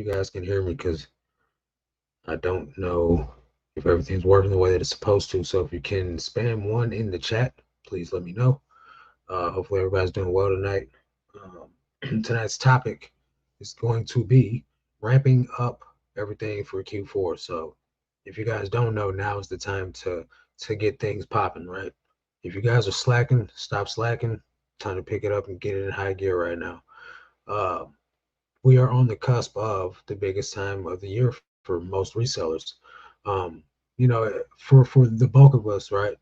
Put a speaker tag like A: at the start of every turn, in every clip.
A: you guys can hear me, because I don't know if everything's working the way that it's supposed to. So if you can spam one in the chat, please let me know. Hopefully everybody's doing well tonight. Tonight's topic is going to be ramping up everything for Q4. So if you guys don't know, now is the time to get things popping, right? If you guys are slacking, stop slacking. Time to pick it up and get it in high gear right now. Uh, we are on the cusp of the biggest time of the year for most resellers. Um, for the bulk of us, right?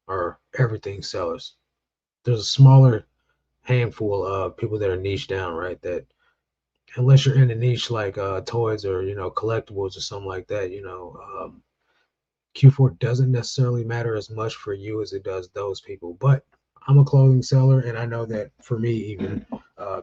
A: Are everything sellers. There's a smaller handful of people that are niche down, right? That unless you're in a niche like toys or collectibles or something like that, Q4 doesn't necessarily matter as much for you as it does those people. But I'm a clothing seller, and I know that for me, even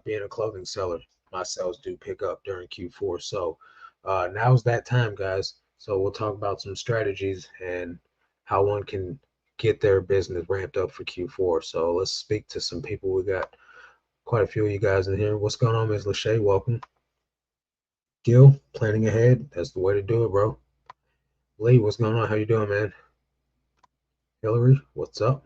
A: being a clothing seller, my sales do pick up during Q4. So now's that time, guys. So we'll talk about some strategies and how one can get their business ramped up for Q4. So let's speak to some people. We got quite a few of you guys in here. What's going on, Ms. Lachey? Welcome. Gil, planning ahead. That's the way to do it, bro. Lee, what's going on? How you doing, man? Hillary, what's up?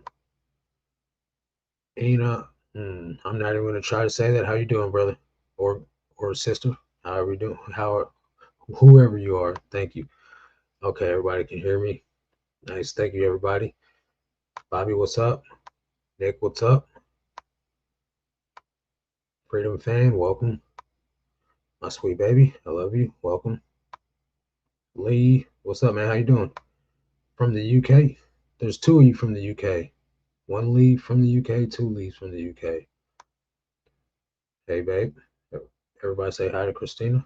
A: Ina, I'm not even gonna try to say that. How you doing, brother, or sister? However you doing, whoever you are. Thank you. Okay, everybody can hear me. Nice, thank you, everybody. Bobby, what's up? Nick, what's up? Freedom fan, welcome. My sweet baby, I love you. Welcome. Lee, what's up, man? How you doing? From the UK. There's two of you from the UK. One Lee from the UK, two Lees from the UK. Hey, babe. Everybody say hi to Christina.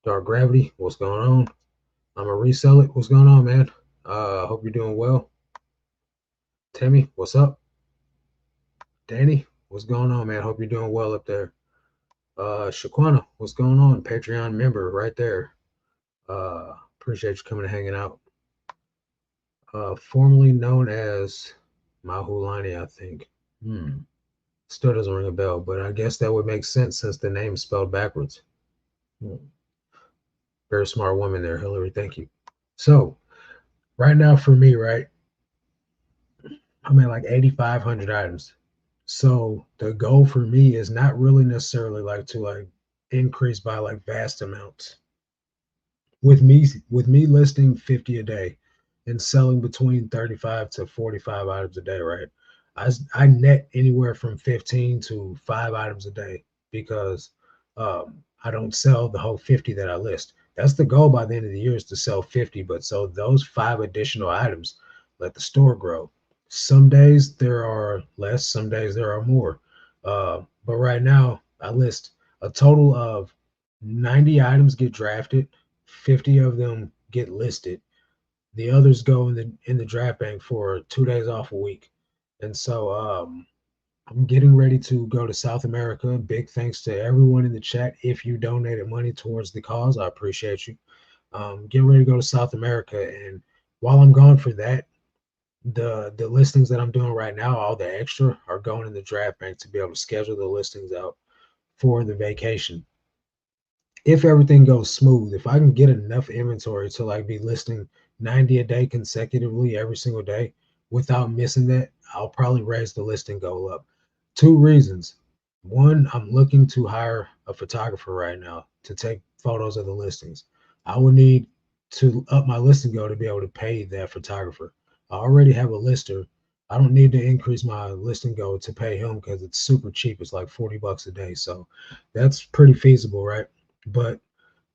A: Dark Gravity, what's going on? I'm a resell it. What's going on, man? Hope you're doing well. Timmy, what's up? Danny, what's going on, man? Hope you're doing well up there. Shaquana, what's going on? Patreon member right there. Appreciate you coming and hanging out. Formerly known as Mahulani, I think. Still doesn't ring a bell, but I guess that would make sense since the name is spelled backwards. Very smart woman there, Hillary. Thank you. So, right now for me, right, I'm at like 8,500 items. So the goal for me is not really necessarily like to like increase by like vast amounts. With me listing 50 a day and selling between 35 to 45 items a day, right? I net anywhere from 15 to 5 items a day because I don't sell the whole 50 that I list. That's the goal by the end of the year, is to sell 50. But so those 5 additional items let the store grow. Some days there are less, some days there are more. But right now I list a total of 90 items get drafted, 50 of them get listed. The others go in the draft bank for 2 days off a week. And so I'm getting ready to go to South America. Big thanks to everyone in the chat. If you donated money towards the cause, I appreciate you. Getting ready to go to South America, and while I'm gone for that, the listings that I'm doing right now, all the extra, are going in the draft bank to be able to schedule the listings out for the vacation. If everything goes smooth, if I can get enough inventory to like be listing 90 a day consecutively every single day without missing that, I'll probably raise the listing goal up. Two reasons. One, I'm looking to hire a photographer right now to take photos of the listings. I would need to up my listing goal to be able to pay that photographer. I already have a lister. I don't need to increase my listing goal to pay him because it's super cheap. It's like $40 a day. So that's pretty feasible, right? But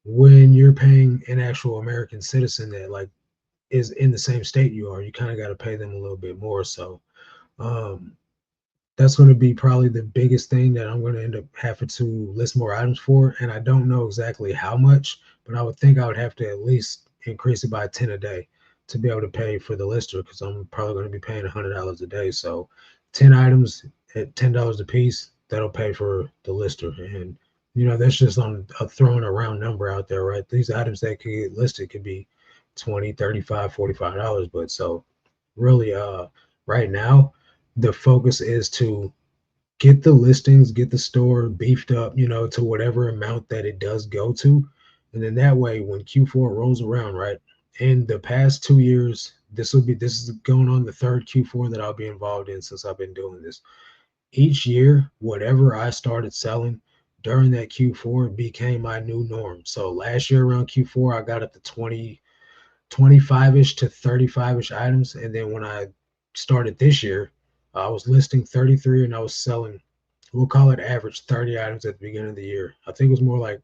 A: when you're paying an actual American citizen that like is in the same state you are, you kind of got to pay them a little bit more. So um, that's going to be probably the biggest thing that I'm going to end up having to list more items for. And I don't know exactly how much, but I would think I would have to at least increase it by 10 a day to be able to pay for the lister, because I'm probably going to be paying $100 a day. So 10 items at $10 a piece, that'll pay for the lister. And that's just on a throwing a round number out there, right? These items that could get listed could be 20, 35, $45. But so really right now the focus is to get the listings, get the store beefed up, to whatever amount that it does go to. And then that way, when Q4 rolls around, right? In the past 2 years, this is going on the third Q4 that I'll be involved in since I've been doing this. Each year, whatever I started selling during that Q4 became my new norm. So last year around Q4, I got up to 25-ish to 35-ish items. And then when I started this year, I was listing 33 and I was selling, we'll call it average 30 items at the beginning of the year. I think it was more like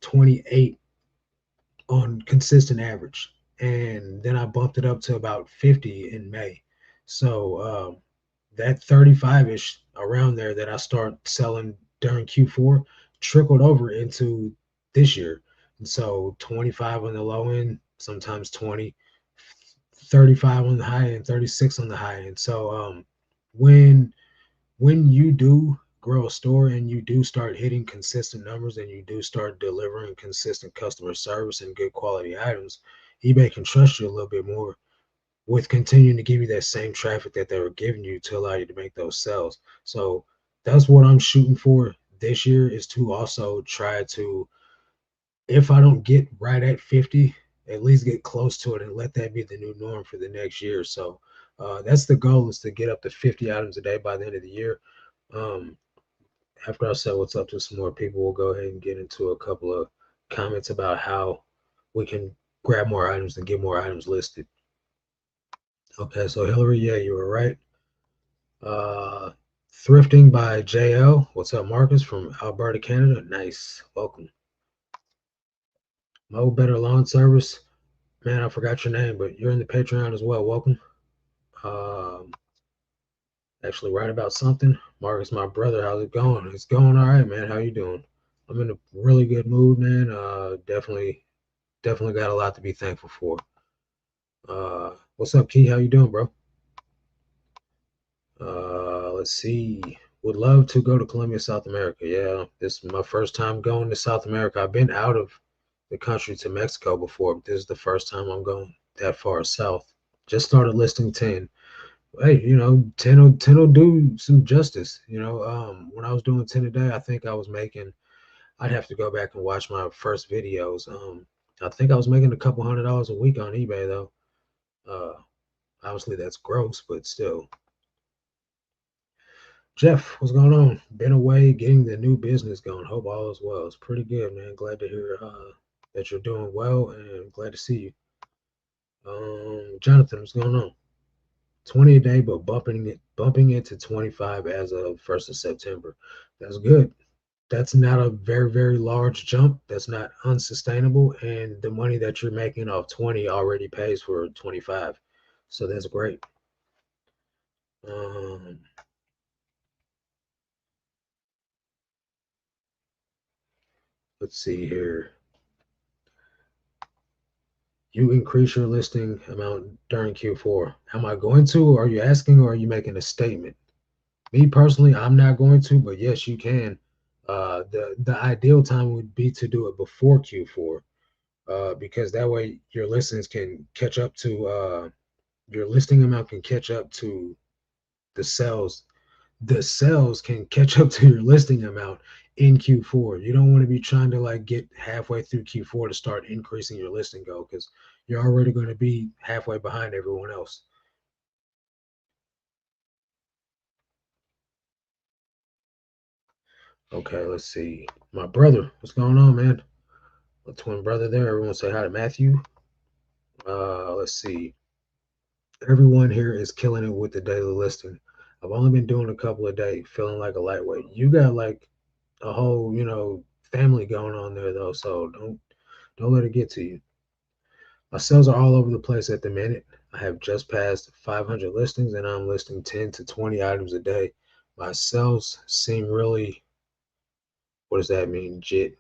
A: 28 on consistent average. And then I bumped it up to about 50 in May. So that 35-ish around there that I start selling during Q4 trickled over into this year. And so 25 on the low end, sometimes 20, 35 on the high end, 36 on the high end. So when you do grow a store and you do start hitting consistent numbers and you do start delivering consistent customer service and good quality items, eBay can trust you a little bit more with continuing to give you that same traffic that they were giving you to allow you to make those sales. So that's what I'm shooting for this year, is to also try to, if I don't get right at 50, at least get close to it and let that be the new norm for the next year. So that's the goal, is to get up to 50 items a day by the end of the year. Um, After I say what's up to some more people, we'll go ahead and get into a couple of comments about how we can grab more items and get more items listed. Okay, so Hillary, yeah, you were right. Uh, Thrifting by JL. What's up, Marcus from Alberta, Canada? Nice. Welcome. Mo Better Lawn Service. Man, I forgot your name, but you're in the Patreon as well. Welcome. Um, Actually, right about something. Marcus, my brother, how's it going? It's going all right, man. How you doing? I'm in a really good mood, man. Definitely got a lot to be thankful for. What's up, Key? How you doing, bro? Let's see. Would love to go to Colombia, South America. Yeah, this is my first time going to South America. I've been out of the country to Mexico before, but this is the first time I'm going that far south. Just started listing 10. Hey, 10 will do some justice. When I was doing 10 a day, I think I was making, I'd have to go back and watch my first videos. I think I was making a couple $100 a week on eBay though. Uh, Obviously that's gross, but still. Jeff, what's going on? Been away getting the new business going. Hope all is well. It's pretty good, man. Glad to hear that you're doing well, and glad to see you. Jonathan, what's going on? 20 a day, but bumping it to 25 as of 1st of September. That's good. That's not a very, very large jump. That's not unsustainable. And the money that you're making off 20 already pays for 25. So that's great. Um, let's see here. You increase your listing amount during Q4. Am I going to? Or are you asking, or are you making a statement? Me personally, I'm not going to, but yes, you can. The ideal time would be to do it before Q4, because that way your listings can catch up to your listing amount can catch up to the sales. The sales can catch up to your listing amount in Q4. You don't want to be trying to like get halfway through Q4 to start increasing your listing goal, because you're already going to be halfway behind everyone else. Okay, let's see. My brother, what's going on, man? A twin brother there. Everyone say hi to Matthew. Let's see. Everyone here is killing it with the daily listing. I've only been doing a couple of days, feeling like a lightweight. You got like a whole, family going on there though, so don't let it get to you. My sales are all over the place at the minute. I have just passed 500 listings and I'm listing 10 to 20 items a day. My sales seem really, what does that mean? Get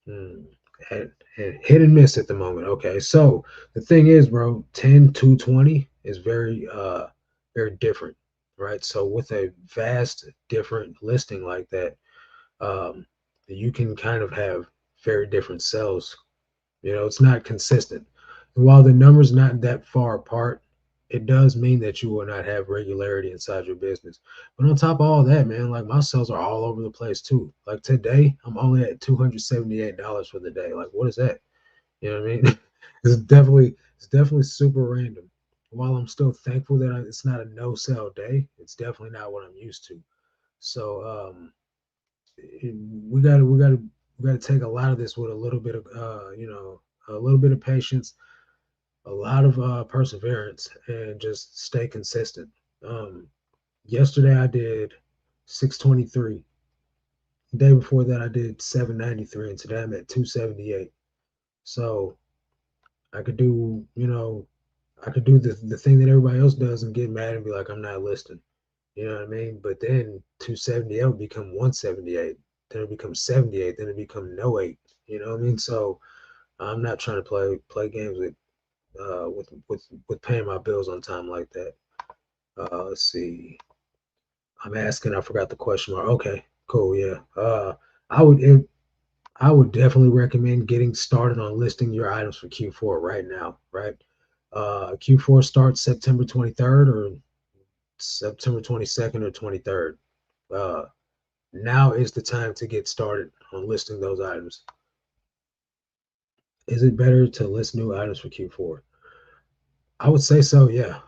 A: hmm, hit and miss at the moment. Okay, so the thing is, bro, 10 to 20 is very different, right? So with a vast different listing like that, um, you can kind of have very different sales. It's not consistent. And while the number's not that far apart, it does mean that you will not have regularity inside your business. But on top of all that, man, like my sales are all over the place too. Like today, I'm only at $278 for the day. Like, what is that? You know what I mean? It's definitely super random. While I'm still thankful that it's not a no sell day, it's definitely not what I'm used to. So we gotta take a lot of this with a little bit of a little bit of patience, a lot of perseverance, and just stay consistent. Um, Yesterday I did 623. The day before that I did 793, and today I'm at 278. So I could do, I could do the thing that everybody else does and get mad and be like, I'm not listing. You know what I mean? But then 278 will become 178. Then it becomes 78. Then it becomes no eight. You know what I mean? So I'm not trying to play games with paying my bills on time like that. Let's see. I'm asking. I forgot the question mark. Okay, cool. Yeah. I would I would definitely recommend getting started on listing your items for Q4 right now. Right. Q4 starts September 23rd or September 22nd or 23rd. Uh, Now is the time to get started on listing those items. Is it better to list new items for Q4? I would say so, yeah.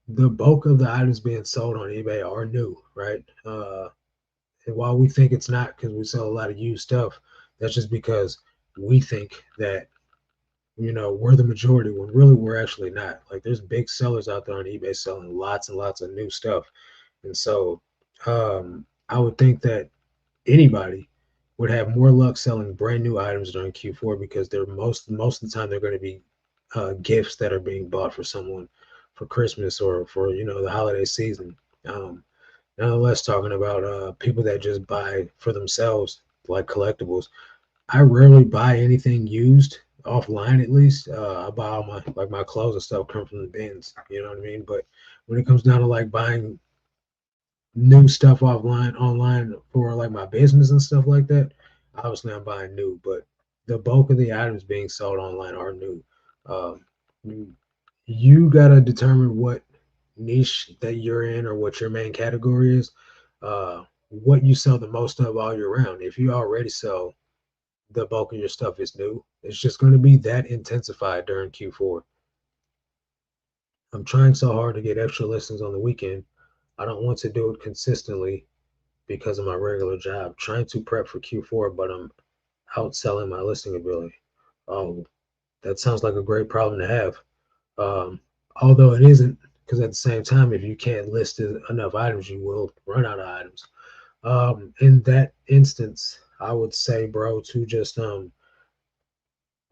A: The bulk of the items being sold on eBay are new, right? And while we think it's not because we sell a lot of used stuff, that's just because we think that, we're the majority when really we're actually not. Like there's big sellers out there on eBay selling lots and lots of new stuff. And so I would think that anybody would have more luck selling brand new items during Q4 because they're most of the time they're going to be gifts that are being bought for someone for Christmas or for the holiday season. Um, Nonetheless, talking about people that just buy for themselves like collectibles. I rarely buy anything used offline. At least I buy all my clothes and stuff come from the bins. You know what I mean? But when it comes down to like buying new stuff offline online for like my business and stuff like that, obviously I'm buying new, but the bulk of the items being sold online are new. Um, you gotta determine what niche that you're in or what your main category is. What you sell the most of all year round. If you already sell the bulk of your stuff is new, it's just going to be that intensified during Q4. I'm trying so hard to get extra listings on the weekend. I don't want to do it consistently because of my regular job. Trying to prep for Q4, but I'm outselling my listing ability. Oh, that sounds like a great problem to have. Um, Although it isn't, because at the same time, if you can't list enough items, you will run out of items. In that instance, I would say, bro, to just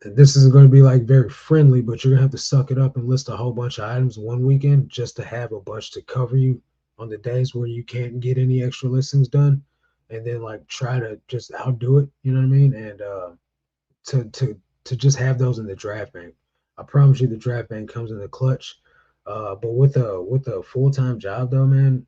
A: this is going to be like very friendly, but you're gonna have to suck it up and list a whole bunch of items one weekend just to have a bunch to cover you on the days where you can't get any extra listings done, and then like try to just outdo it. You know what I mean? And to to to just have those in the draft bank. I promise you, the draft bank comes in the clutch. But with a full time job though, man,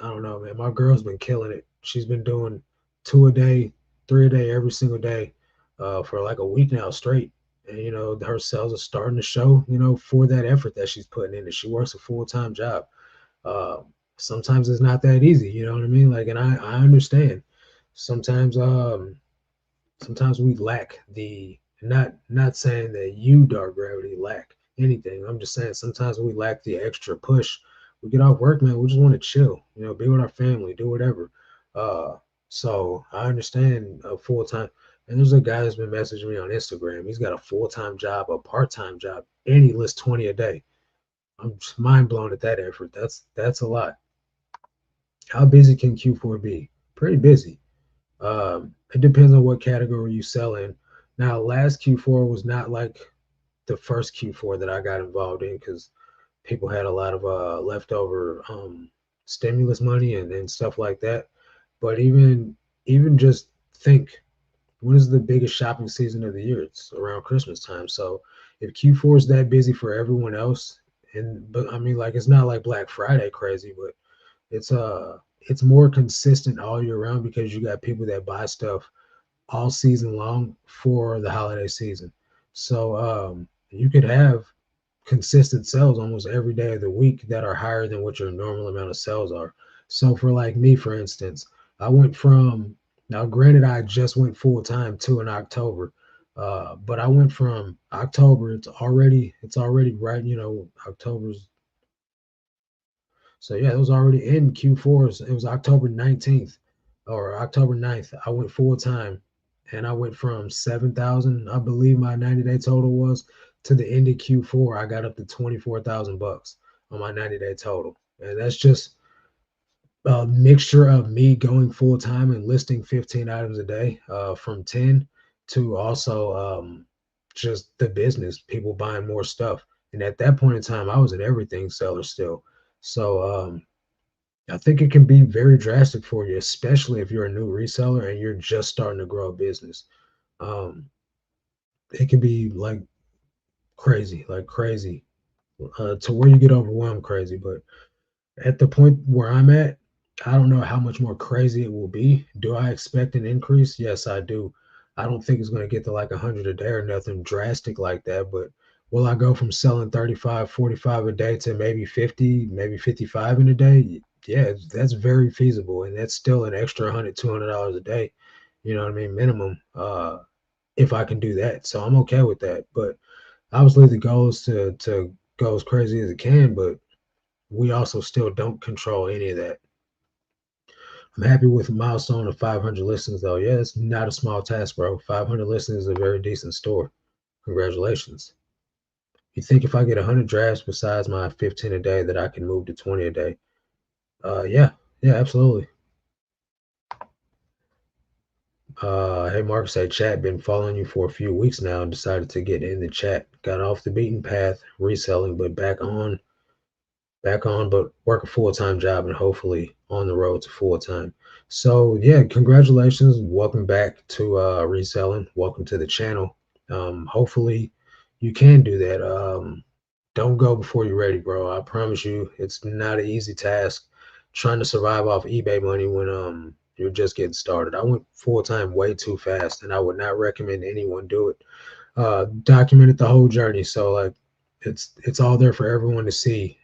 A: I don't know, man. My girl's been killing it. She's been doing two a day, three a day, every single day, for like a week now straight. And her sales are starting to show, for that effort that she's putting in. And she works a full time job. Uh, Sometimes it's not that easy. You know what I mean? Like, and I understand. Sometimes sometimes we lack the not saying that you dark gravity lack anything. I'm just saying sometimes we lack the extra push. We get off work, man, we just want to chill, be with our family, do whatever. So I understand a full-time, and there's a guy that's been messaging me on Instagram. He's got a full-time job, a part-time job, and he lists 20 a day. I'm just mind blown at that effort. That's a lot. How busy can Q4 be? Pretty busy. It depends on what category you sell in. Now, last Q4 was not like the first Q4 that I got involved in because people had a lot of leftover stimulus money and stuff like that. But even just think, when is the biggest shopping season of the year? It's around Christmas time. So if Q4 is that busy for everyone else, but I mean, like it's not like Black Friday crazy, but it's more consistent all year round because you got people that buy stuff all season long for the holiday season. So you could have consistent sales almost every day of the week that are higher than what your normal amount of sales are. So for like me, for instance, I went from now granted I just went full time too in October. But I went from October, it's already right, October's, so yeah, it was already in Q4. It was October 19th or October 9th. I went full time and I went from 7,000, I believe my 90-day total was, to the end of Q4. I got up to 24,000 bucks on my 90-day total. And that's just a mixture of me going full time and listing 15 items a day, from 10 to also, just the business, people buying more stuff. And at that point in time, I was an everything seller still. So, I think it can be very drastic for you, especially if you're a new reseller and you're just starting to grow a business. Um, it can be like crazy, to where you get overwhelmed crazy. But at the point where I'm at, I don't know how much more crazy it will be. Do I expect an increase? Yes, I do. I don't think it's going to get to like 100 a day or nothing drastic like that. But will I go from selling 35, 45 a day to maybe 50, maybe 55 in a day? Yeah, that's very feasible. And that's still an extra 100, $200 a day. You know what I mean? Minimum, if I can do that. So I'm okay with that. But obviously the goal is to go as crazy as it can. But we also still don't control any of that. I'm happy with a milestone of 500 listings, though. Yeah, it's not a small task, bro. 500 listings is a very decent store. Congratulations. You think if I get 100 drafts besides my 15 a day that I can move to 20 a day? Yeah, yeah, absolutely. Hey, Mark, say chat. Been following you for a few weeks now and decided to get in the chat. Got off the beaten path, reselling, but back on, but work a full time job and hopefully on the road to full time. So yeah, congratulations. Welcome back to reselling. Welcome to the channel. Hopefully you can do that. Don't go before you're ready, bro. I promise you, it's not an easy task trying to survive off eBay money when you're just getting started. I went full time way too fast, and I would not recommend anyone do it. Documented the whole journey, so like it's all there for everyone to see.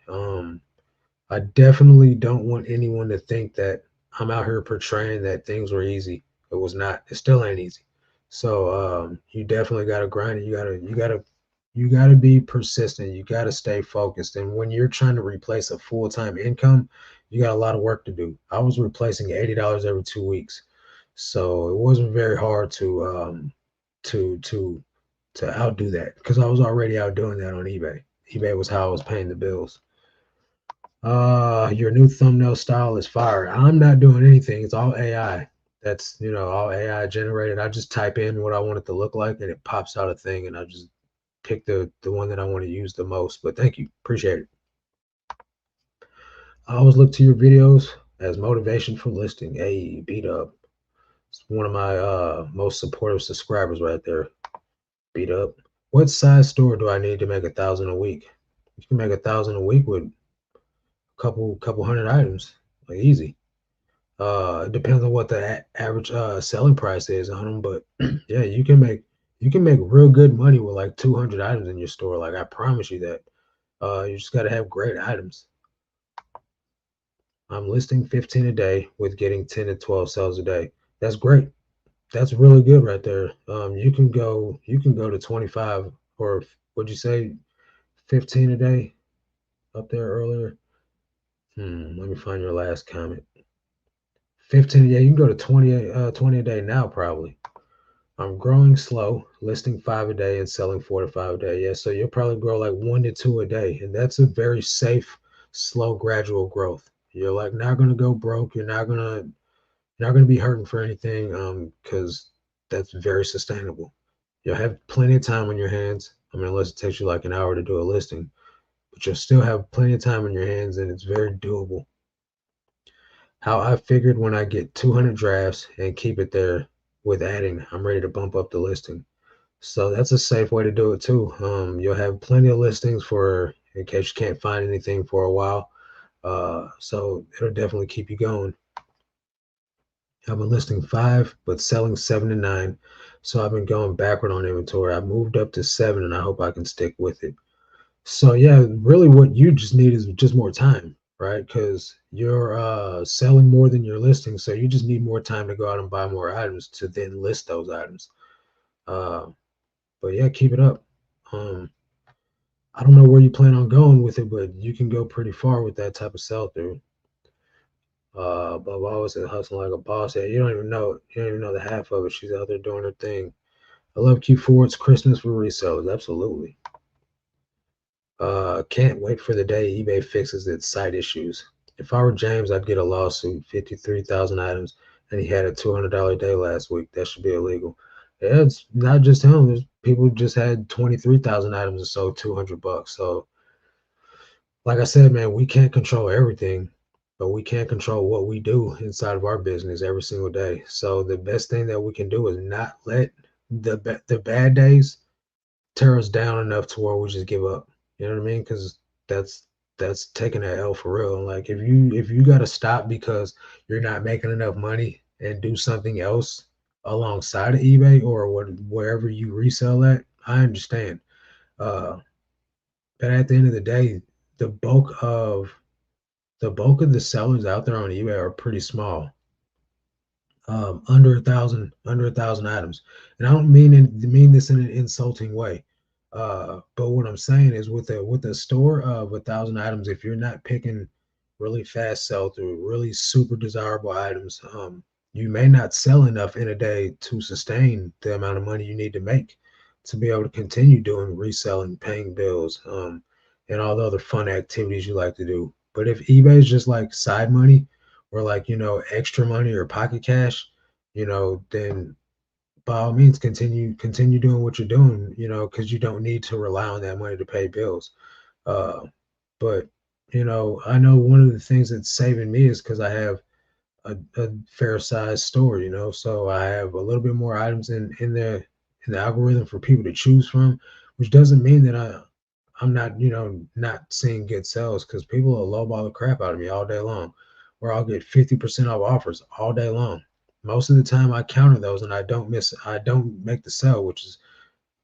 A: I definitely don't want anyone to think that I'm out here portraying that things were easy. It was not. It still ain't easy. So you definitely got to grind it. You gotta be persistent. You got to stay focused. And when you're trying to replace a full time income, you got a lot of work to do. I was replacing $80 every 2 weeks, so it wasn't very hard to to to outdo that because I was already outdoing that on eBay. eBay was how I was paying the bills. Your new thumbnail style is fire. I'm not doing anything. It's all AI. That's, all AI generated. I just type in what I want it to look like and it pops out a thing and I just pick the one that I want to use the most. But thank you. Appreciate it. I always look to your videos as motivation for listing. Hey, beat up. It's one of my most supportive subscribers right there. Beat up. What size store do I need to make 1,000 a week? You can make 1,000 a week with a couple hundred items. Like easy. It depends on what the average selling price is on them, but yeah, you can make real good money with like 200 items in your store. Like I promise you that. You just got to have great items. I'm listing 15 a day with getting 10 to 12 sales a day. That's great. That's really good right there. You can go to 25, or would you say 15 a day up there earlier? Let me find your last comment. 15, yeah, you can go to 20 a day now probably. I'm growing slow, listing 5 a day and selling 4 to 5 a day. Yeah, so you'll probably grow like 1 to 2 a day, and that's a very safe, slow, gradual growth. You're like not gonna go broke. You're not gonna be hurting for anything, because that's very sustainable. You'll have plenty of time on your hands. I mean, unless it takes you like an hour to do a listing, but you'll still have plenty of time on your hands, and it's very doable. How I figured when I get 200 drafts and keep it there with adding, I'm ready to bump up the listing. So that's a safe way to do it too. You'll have plenty of listings for in case you can't find anything for a while. So it'll definitely keep you going. I've been listing 5, but selling 7 to 9. So I've been going backward on inventory. I moved up to 7, and I hope I can stick with it. So yeah, really what you just need is just more time, right? Because you're selling more than you're listing, so you just need more time to go out and buy more items to then list those items. Uh, but yeah, keep it up. Um, I don't know where you plan on going with it, but you can go pretty far with that type of sell through. But I always said hustling like a boss. Yeah, you don't even know the half of it. She's out there doing her thing. I love Q4. It's Christmas for resellers. Absolutely. Can't wait for the day eBay fixes its site issues. If I were James, I'd get a lawsuit, 53,000 items, and he had a $200 day last week. That should be illegal. Yeah, it's not just him. There's people just had 23,000 items and sold 200 bucks. So, like I said, man, we can't control everything, but we can control what we do inside of our business every single day. So, the best thing that we can do is not let the bad days tear us down enough to where we just give up. You know what I mean? Because that's that's taking that L for real. Like if you got to stop because you're not making enough money and do something else alongside of eBay or wherever you resell at, I understand. Uh, but at the end of the day, the bulk of the bulk of the sellers out there on eBay are pretty small, under a thousand items. And I don't mean this in an insulting way. But what I'm saying is with a store of 1,000 items, if you're not picking really fast sell through, really super desirable items, you may not sell enough in a day to sustain the amount of money you need to make to be able to continue doing reselling, paying bills, and all the other fun activities you like to do. But if eBay is just like side money, or like extra money or pocket cash, then by all means continue doing what you're doing, because you don't need to rely on that money to pay bills. uh but I know one of the things that's saving me is because I have a fair sized store, so I have a little bit more items in the algorithm for people to choose from, which doesn't mean that I'm not, not seeing good sales, because people will lowball the crap out of me all day long, where I'll get 50% off offers all day long. Most of the time I counter those and I don't make the sale, which is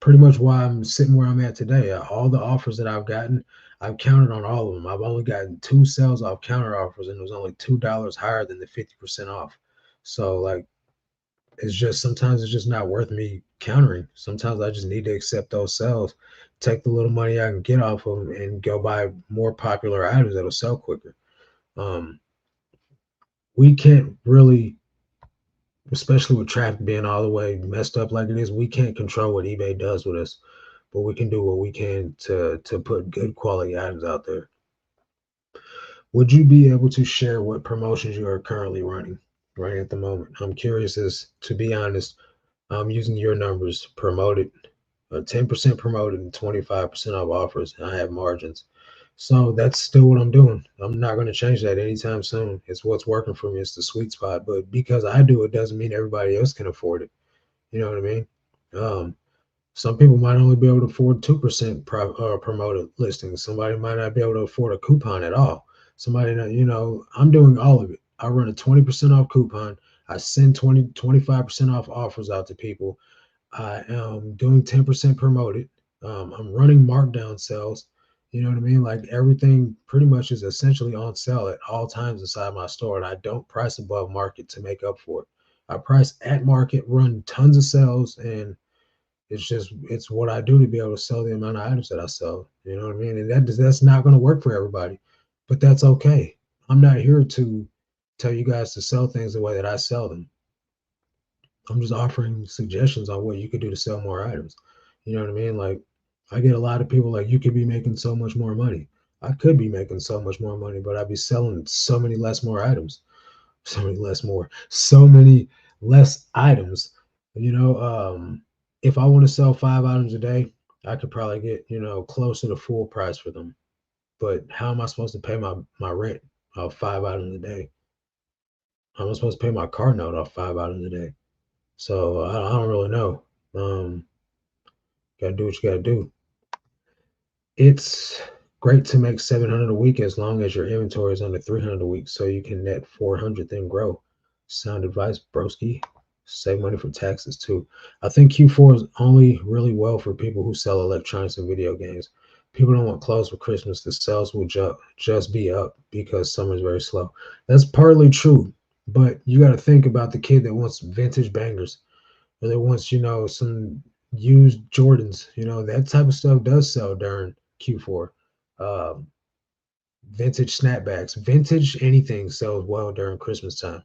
A: pretty much why I'm sitting where I'm at today. All the offers that I've gotten, I've counted on all of them. I've only gotten two sales off counter offers, and it was only $2 higher than the 50% off. So like, it's just sometimes it's just not worth me countering. Sometimes I just need to accept those sales, take the little money I can get off of them, and go buy more popular items that'll sell quicker. Um, we can't really, especially with traffic being all the way messed up like it is, we can't control what eBay does with us, but we can do what we can to put good quality items out there. Would you be able to share what promotions you are currently running right at the moment? I'm curious, as to be honest, I'm using your numbers promoted, 10% promoted and 25% off offers, and I have margins. So that's still what I'm doing. I'm not going to change that anytime soon. It's what's working for me. It's the sweet spot. But because I do it doesn't mean everybody else can afford it. You know what I mean? Um, some people might only be able to afford 2% promoted listings. Somebody might not be able to afford a coupon at all. Somebody, I'm doing all of it. I run a 20% off coupon. I send 25% off offers out to people. I am doing 10% promoted. I'm running markdown sales. You know what I mean? Like, everything pretty much is essentially on sale at all times inside my store. And I don't price above market to make up for it. I price at market, run tons of sales, and it's what I do to be able to sell the amount of items that I sell. You know what I mean? And that's not going to work for everybody, but that's okay. I'm not here to tell you guys to sell things the way that I sell them. I'm just offering suggestions on what you could do to sell more items. You know what I mean? Like, I get a lot of people like, you could be making so much more money. I could be making so much more money, but I'd be selling so many less more items. So many less items. You know, if I want to sell 5 items a day, I could probably get, closer to full price for them. But how am I supposed to pay my rent off 5 items a day? How am I supposed to pay my car note off 5 items a day? So I don't really know. Um, Gotta do what you gotta do. It's great to make 700 a week as long as your inventory is under 300 a week, so you can net 400, then grow. Sound advice, broski. Save money for taxes too. I think Q4 is only really well for people who sell electronics and video games. People don't want clothes for Christmas. The sales will just be up because summer's very slow. That's partly true, but you got to think about the kid that wants vintage bangers or that wants, some used Jordans. That type of stuff does sell during Q4. Um, Vintage snapbacks, vintage anything sells well during Christmas time.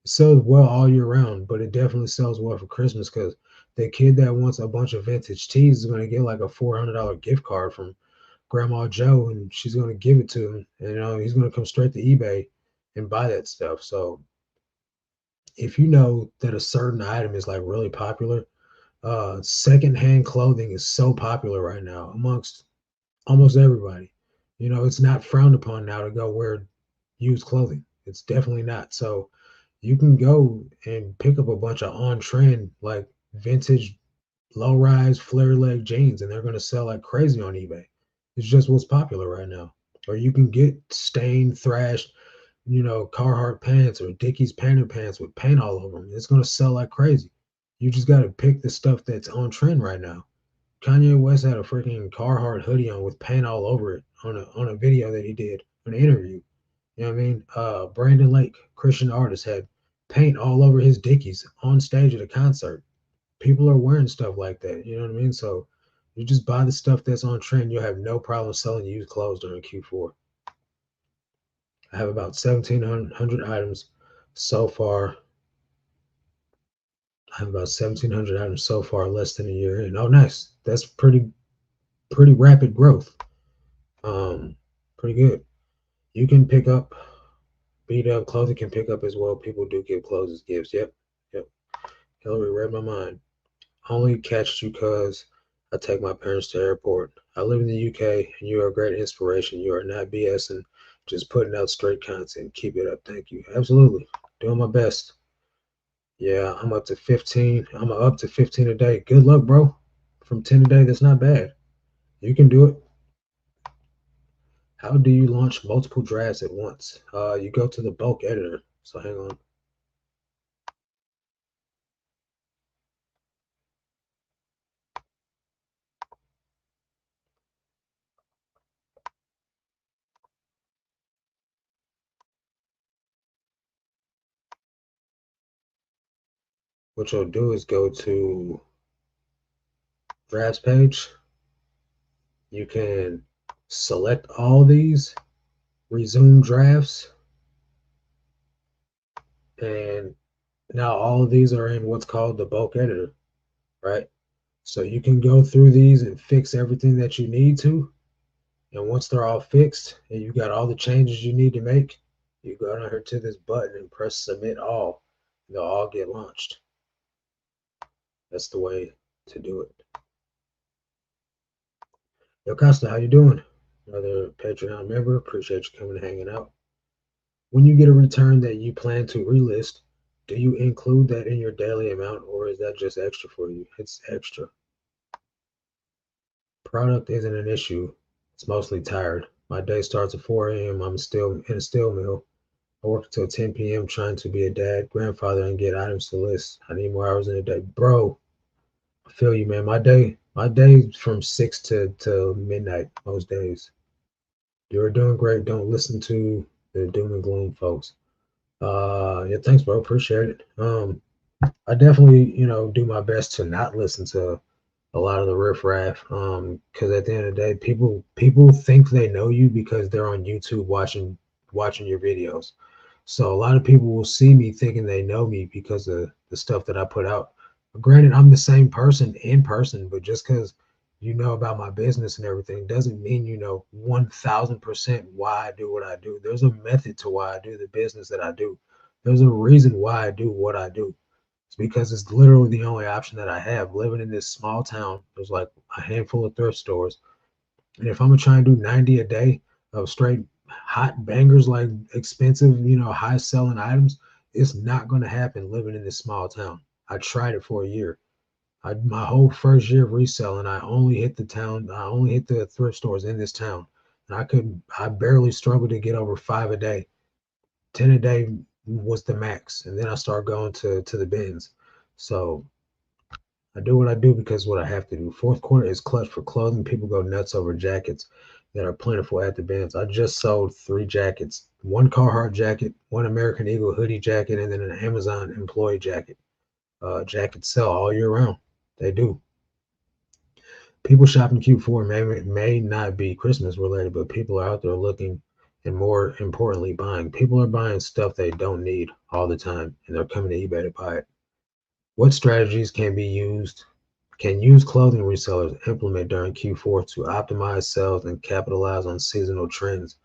A: It sells well all year round, but it definitely sells well for Christmas because the kid that wants a bunch of vintage tees is going to get like a $400 gift card from Grandma Joe, and she's going to give it to him. And, he's going to come straight to eBay and buy that stuff. So if you know that a certain item is like really popular, secondhand clothing is so popular right now amongst almost everybody. It's not frowned upon now to go wear used clothing. It's definitely not. So you can go and pick up a bunch of on trend, like vintage low rise flare leg jeans, and they're going to sell like crazy on eBay. It's just what's popular right now. Or you can get stained, thrashed, Carhartt pants or Dickies painter pants with paint all over them. It's going to sell like crazy. You just got to pick the stuff that's on trend right now. Kanye West had a freaking Carhartt hoodie on with paint all over it on a video that he did, an interview. You know what I mean? Brandon Lake, Christian artist, had paint all over his Dickies on stage at a concert. People are wearing stuff like that. You know what I mean? So you just buy the stuff that's on trend. You'll have no problem selling used clothes during Q4. I have about 1,700 items so far. I have about 1,700 items so far, less than a year in. Oh, nice. That's pretty rapid growth. Um, Pretty good. You can pick up beat up clothing can pick up as well. People do give clothes as gifts. Yep, yep. Hillary read my mind. Only catched you because I take my parents to the airport. I live in the UK and you are a great inspiration. You are not BSing, just putting out straight content. Keep it up. Thank you. Absolutely. Doing my best. Yeah, I'm up to 15. I'm up to 15 a day. Good luck, bro. From 10 a day, that's not bad. You can do it. How do you launch multiple drafts at once? You go to the bulk editor. So hang on. What you'll do is go to drafts page. You can select all these, resume drafts, and now all of these are in what's called the bulk editor, right? So you can go through these and fix everything that you need to. And once they're all fixed and you got all the changes you need to make, you go down here to this button and press submit all. They'll all get launched. That's the way to do it. Yo, Costa, how you doing? Another Patreon member. Appreciate you coming and hanging out. When you get a return that you plan to relist, do you include that in your daily amount or is that just extra for you? It's extra. Product isn't an issue. It's mostly tired. My day starts at 4 a.m. I'm still in a steel mill. I work until 10 p.m. trying to be a dad, grandfather, and get items to list. I need more hours in a day. Bro, I feel you, man. My day from 6 to midnight most days. You're doing great. Don't listen to the doom and gloom folks. Yeah, thanks, bro. Appreciate it. I definitely, do my best to not listen to a lot of the riffraff. Because at the end of the day, people think they know you because they're on YouTube watching your videos. So a lot of people will see me thinking they know me because of the stuff that I put out. Granted, I'm the same person in person, but just because you know about my business and everything doesn't mean you know 1,000% why I do what I do. There's a method to why I do the business that I do. There's a reason why I do what I do. It's because it's literally the only option that I have. Living in this small town, there's like a handful of thrift stores. And if I'm gonna try and do 90 a day of straight hot bangers, like expensive, high selling items, it's not gonna happen living in this small town. I tried it for a year. My whole first year of reselling, I only hit the town, I only hit the thrift stores in this town. And I barely struggled to get over 5 a day. 10 a day was the max. And then I started going to the bins. So I do what I do because what I have to do. Fourth quarter is clutch for clothing. People go nuts over jackets that are plentiful at the bins. I just sold 3 jackets: one Carhartt jacket, one American Eagle hoodie jacket, and then an Amazon employee jacket. Jackets sell all year round. They do. People shopping Q4 may not be Christmas related, but people are out there looking and more importantly buying. People are buying stuff they don't need all the time, and they're coming to eBay to buy it. What strategies can used clothing resellers implement during Q4 to optimize sales and capitalize on seasonal trends?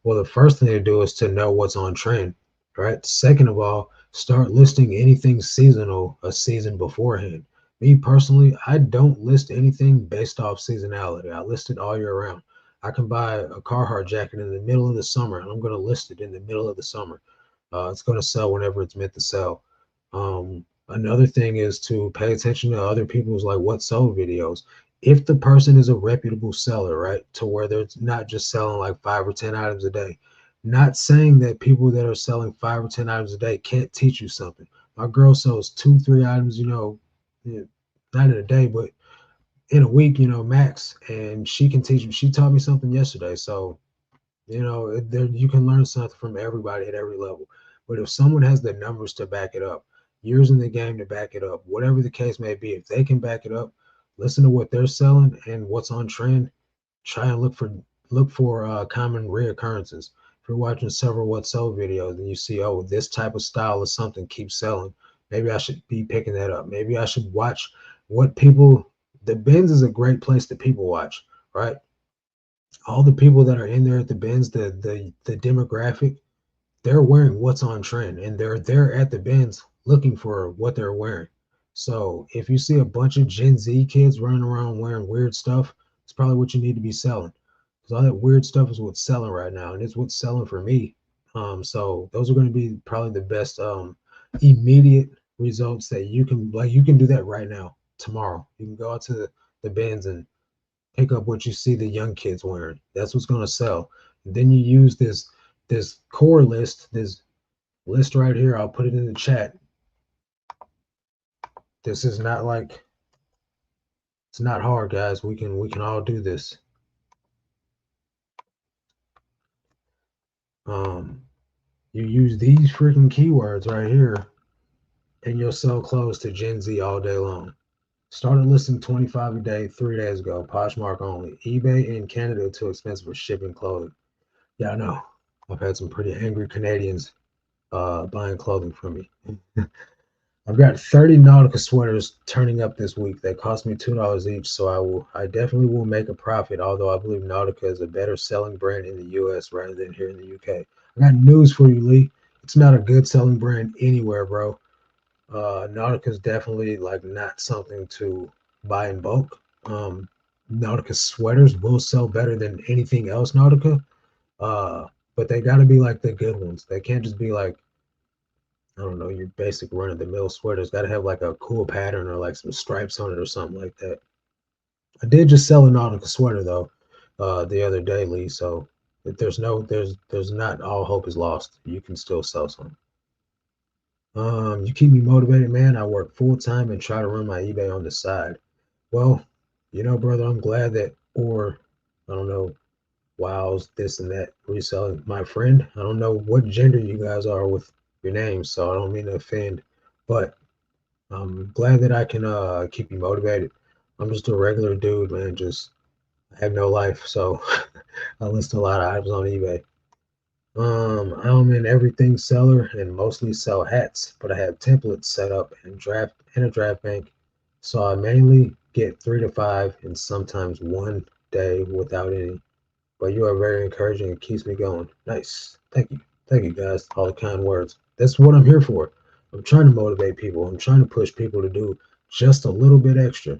A: Well, the first thing to do is to know what's on trend, right? Second of all, start listing anything seasonal a season beforehand. Me personally, I don't list anything based off seasonality. I list it all year round. I can buy a Carhartt jacket in the middle of the summer, and I'm going to list it in the middle of the summer. It's going to sell whenever it's meant to sell. Another thing is to pay attention to other people's like what sold videos. If the person is a reputable seller, right, to where they're not just selling like 5 or 10 items a day. Not saying that people that are selling 5 or 10 items a day can't teach you something. My girl sells 2, 3 items, yeah, not in a day, but in a week, max, and she can teach you. She taught me something yesterday, so there you can learn something from everybody at every level. But if someone has the numbers to back it up, years in the game to back it up, whatever the case may be, if they can back it up, listen to what they're selling and what's on trend. Try and look for common reoccurrences. If you're watching several what sold videos and you see, oh, this type of style of something keeps selling, maybe I should be picking that up. Maybe I should watch what people. The bins is a great place to people watch, right? All the people that are in there at the bins, the demographic, they're wearing what's on trend, and they're there at the bins looking for what they're wearing. So if you see a bunch of Gen Z kids running around wearing weird stuff, it's probably what you need to be selling. Because all that weird stuff is what's selling right now, and it's what's selling for me. So those are going to be probably the best immediate results that you can do that right now, tomorrow. You can go out to the bins and pick up what you see the young kids wearing. That's what's going to sell. And then you use this core list, this list right here. I'll put it in the chat. This is not like it's not hard, guys. We can all do this. Um, you use these freaking keywords right here, and you'll sell clothes to Gen Z all day long. Started listing 25 a day 3 days ago. Poshmark only. eBay in Canada too expensive for shipping clothing. Yeah, I know. I've had some pretty angry Canadians buying clothing from me. I've got 30 Nautica sweaters turning up this week. They cost me $2 each, so I definitely will make a profit, although I believe Nautica is a better selling brand in the US rather than here in the UK. I got news for you, Lee. It's not a good selling brand anywhere, bro. Nautica is definitely like not something to buy in bulk. Nautica sweaters will sell better than anything else Nautica. Uh, but they got to be like the good ones. They can't just be like, I don't know, your basic run of the mill sweater's got to have like a cool pattern or like some stripes on it or something like that. I did just sell a Nautica sweater though, the other day, Lee. So if there's not all hope is lost. You can still sell some. You keep me motivated, man. I work full time and try to run my eBay on the side. Well, brother, I'm glad that, or I don't know, wows, this and that, reselling. My friend, I don't know what gender you guys are with your names, so I don't mean to offend, but I'm glad that I can keep you motivated. I'm just a regular dude, man. Just I have no life, so I list a lot of items on eBay. I'm an everything seller and mostly sell hats, but I have templates set up and a draft bank, so I mainly get 3 to 5 and sometimes one day without any. But you are very encouraging and keeps me going. Nice. Thank you guys. All the kind words. That's what I'm here for. I'm trying to motivate people. I'm trying to push people to do just a little bit extra.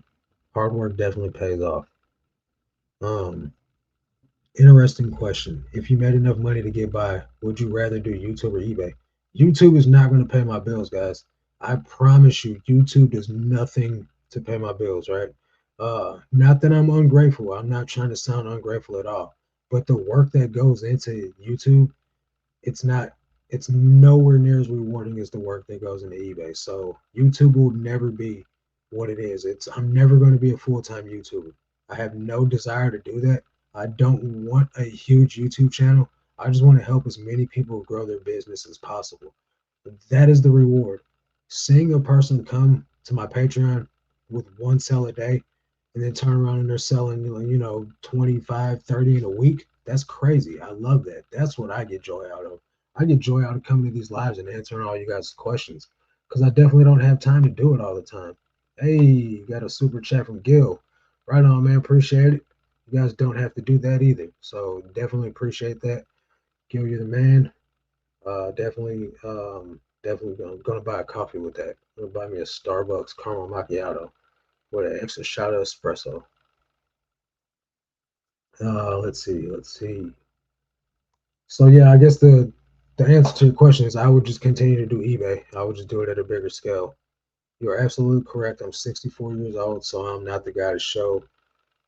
A: Hard work definitely pays off. Um, Interesting question. If you made enough money to get by, would you rather do YouTube or eBay? YouTube is not going to pay my bills, guys. I promise you, YouTube does nothing to pay my bills, right? Not that I'm ungrateful. I'm not trying to sound ungrateful at all. But the work that goes into YouTube, it's not, it's nowhere near as rewarding as the work that goes into eBay. So YouTube will never be what it is. It's I'm never going to be a full-time YouTuber. I have no desire to do that. I don't want a huge YouTube channel. I just want to help as many people grow their business as possible. That is the reward. Seeing a person come to my Patreon with one sell a day and then turn around and they're selling, 25, 30 in a week. That's crazy. I love that. That's what I get joy out of. I get joy out of coming to these lives and answering all you guys' questions because I definitely don't have time to do it all the time. Hey, got a super chat from Gil. Right on, man. Appreciate it. You guys don't have to do that either. So definitely appreciate that. Gil, you're the man. Definitely gonna buy a coffee with that. I'm gonna buy me a Starbucks caramel macchiato with an extra shot of espresso. Let's see. So yeah, I guess the answer to your question is I would just continue to do eBay. I would just do it at a bigger scale. You're absolutely correct. I'm 64 years old, so I'm not the guy to show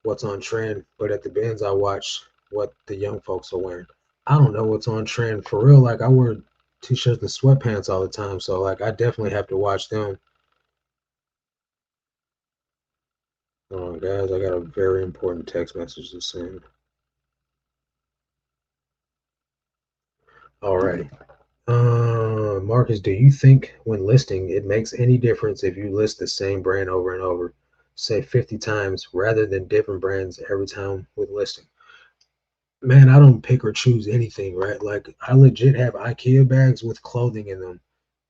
A: what's on trend. But at the bins, I watch what the young folks are wearing. I don't know what's on trend for real. Like I wear t-shirts and sweatpants all the time, so like I definitely have to watch them. Oh, guys, I got a very important text message to send. Alrighty. Marcus, do you think when listing it makes any difference if you list the same brand over and over, say 50 times, rather than different brands every time with listing? Man, I don't pick or choose anything, right? Like I legit have IKEA bags with clothing in them.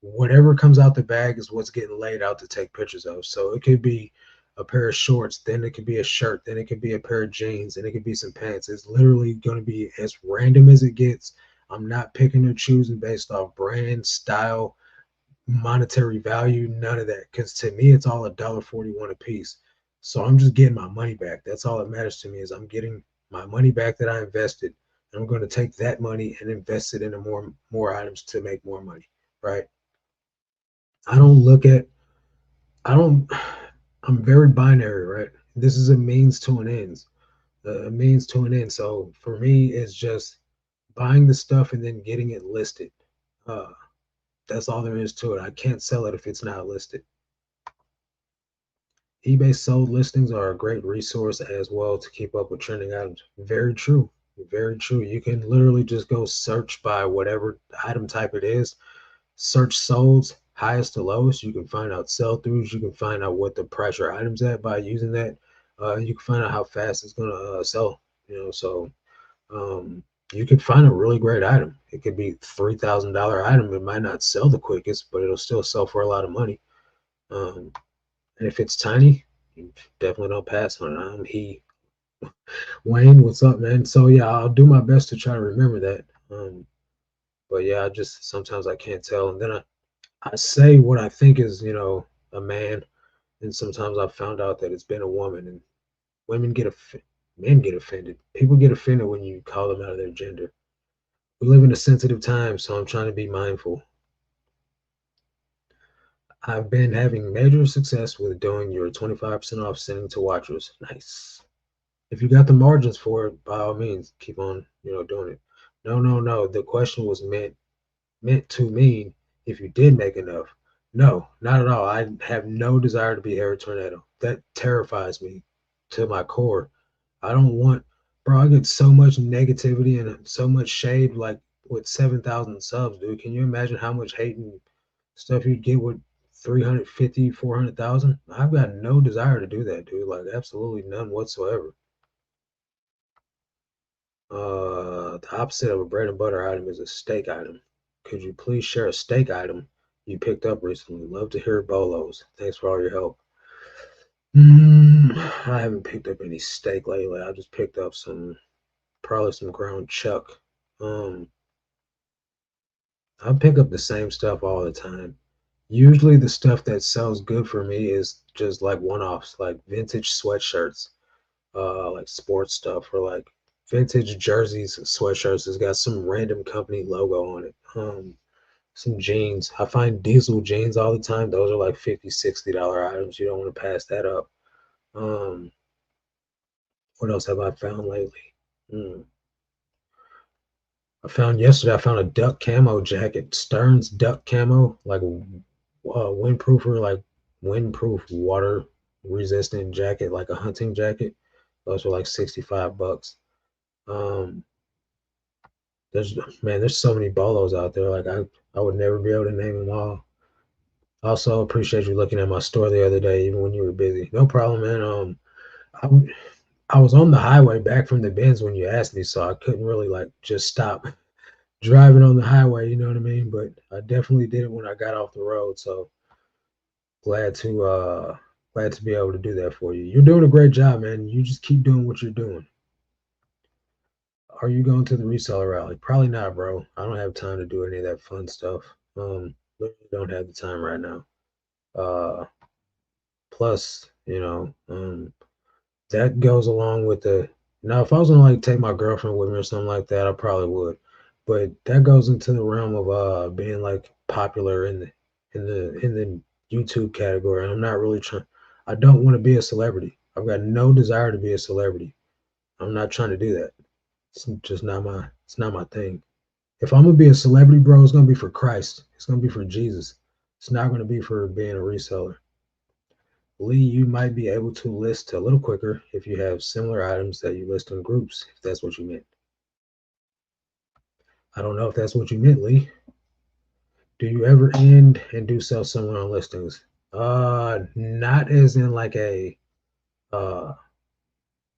A: Whatever comes out the bag is what's getting laid out to take pictures of. So it could be a pair of shorts, then it could be a shirt, then it could be a pair of jeans, and it could be some pants. It's literally going to be as random as it gets. I'm not picking or choosing based off brand, style, monetary value, none of that. Because to me, it's all $1.41 a piece. So I'm just getting my money back. That's all that matters to me is I'm getting my money back that I invested. And I'm going to take that money and invest it into more items to make more money. Right. I don't look at I don't I'm very binary, right? This is a means to an end. A means to an end. So for me, it's just buying the stuff and then getting it listed. Uh, that's all there is to it. I can't sell it if it's not listed. eBay sold listings are a great resource as well to keep up with trending items. Very true. Very true. You can literally just go search by whatever item type it is, search solds, highest to lowest. You can find out sell throughs. You can find out what the price your item's at by using that. You can find out how fast it's going to sell. So um, you could find a really great item. It could be $3,000 item. It might not sell the quickest, but it'll still sell for a lot of money. Um, and if it's tiny, you definitely don't pass on it. Wayne, what's up, man? So yeah, I'll do my best to try to remember that. But yeah, I just sometimes I can't tell, and then I say what I think is a man, and sometimes I've found out that it's been a woman, and women men get offended. People get offended when you call them out of their gender. We live in a sensitive time, so I'm trying to be mindful. I've been having major success with doing your 25% off sending to watchers. Nice. If you got the margins for it, by all means, keep on, doing it. No, no, no. The question was meant to mean if you did make enough. No, not at all. I have no desire to be Harry Tornado. That terrifies me to my core. I don't want, bro. I get so much negativity and so much shade, like with 7,000 subs, dude. Can you imagine how much hate and stuff you'd get with 350, 400,000? I've got no desire to do that, dude. Like absolutely none whatsoever. The opposite of a bread and butter item is a steak item. Could you please share a steak item you picked up recently? Love to hear bolos. Thanks for all your help. I haven't picked up any steak lately. I just picked up probably some ground chuck. Um, I pick up the same stuff all the time. Usually, the stuff that sells good for me is just like one-offs, like vintage sweatshirts, like sports stuff, or like vintage jerseys, sweatshirts that's got some random company logo on it. Some jeans. I find diesel jeans all the time. Those are like $50, $60 items. You don't want to pass that up. Um, what else have I found lately? Hmm. I found a duck camo jacket, Stearns duck camo, like windproofer, like windproof, water resistant jacket, like a hunting jacket. Those were like 65 bucks. Um, there's so many bolos out there. Like I would never be able to name them all. Also, appreciate you looking at my store the other day, even when you were busy. No problem, man. I was on the highway back from the bins when you asked me, so I couldn't really like just stop driving on the highway. You know what I mean? But I definitely did it when I got off the road. So glad to uh glad to be able to do that for you. You're doing a great job, man. You just keep doing what you're doing. Are you going to the reseller rally? Probably not, bro. I don't have time to do any of that fun stuff. Literally don't have the time right now. Uh, plus, that goes along with the. Now, if I was gonna like take my girlfriend with me or something like that, I probably would. But that goes into the realm of being like popular in the YouTube category. And I'm not really trying. I don't want to be a celebrity. I've got no desire to be a celebrity. I'm not trying to do that. It's not my thing. If I'm gonna be a celebrity, bro, it's gonna be for Christ. It's gonna be for Jesus. It's not gonna be for being a reseller. Lee, you might be able to list a little quicker if you have similar items that you list in groups, if that's what you meant. I don't know if that's what you meant, Lee. Do you ever end and do sell similar on listings? Not as in like uh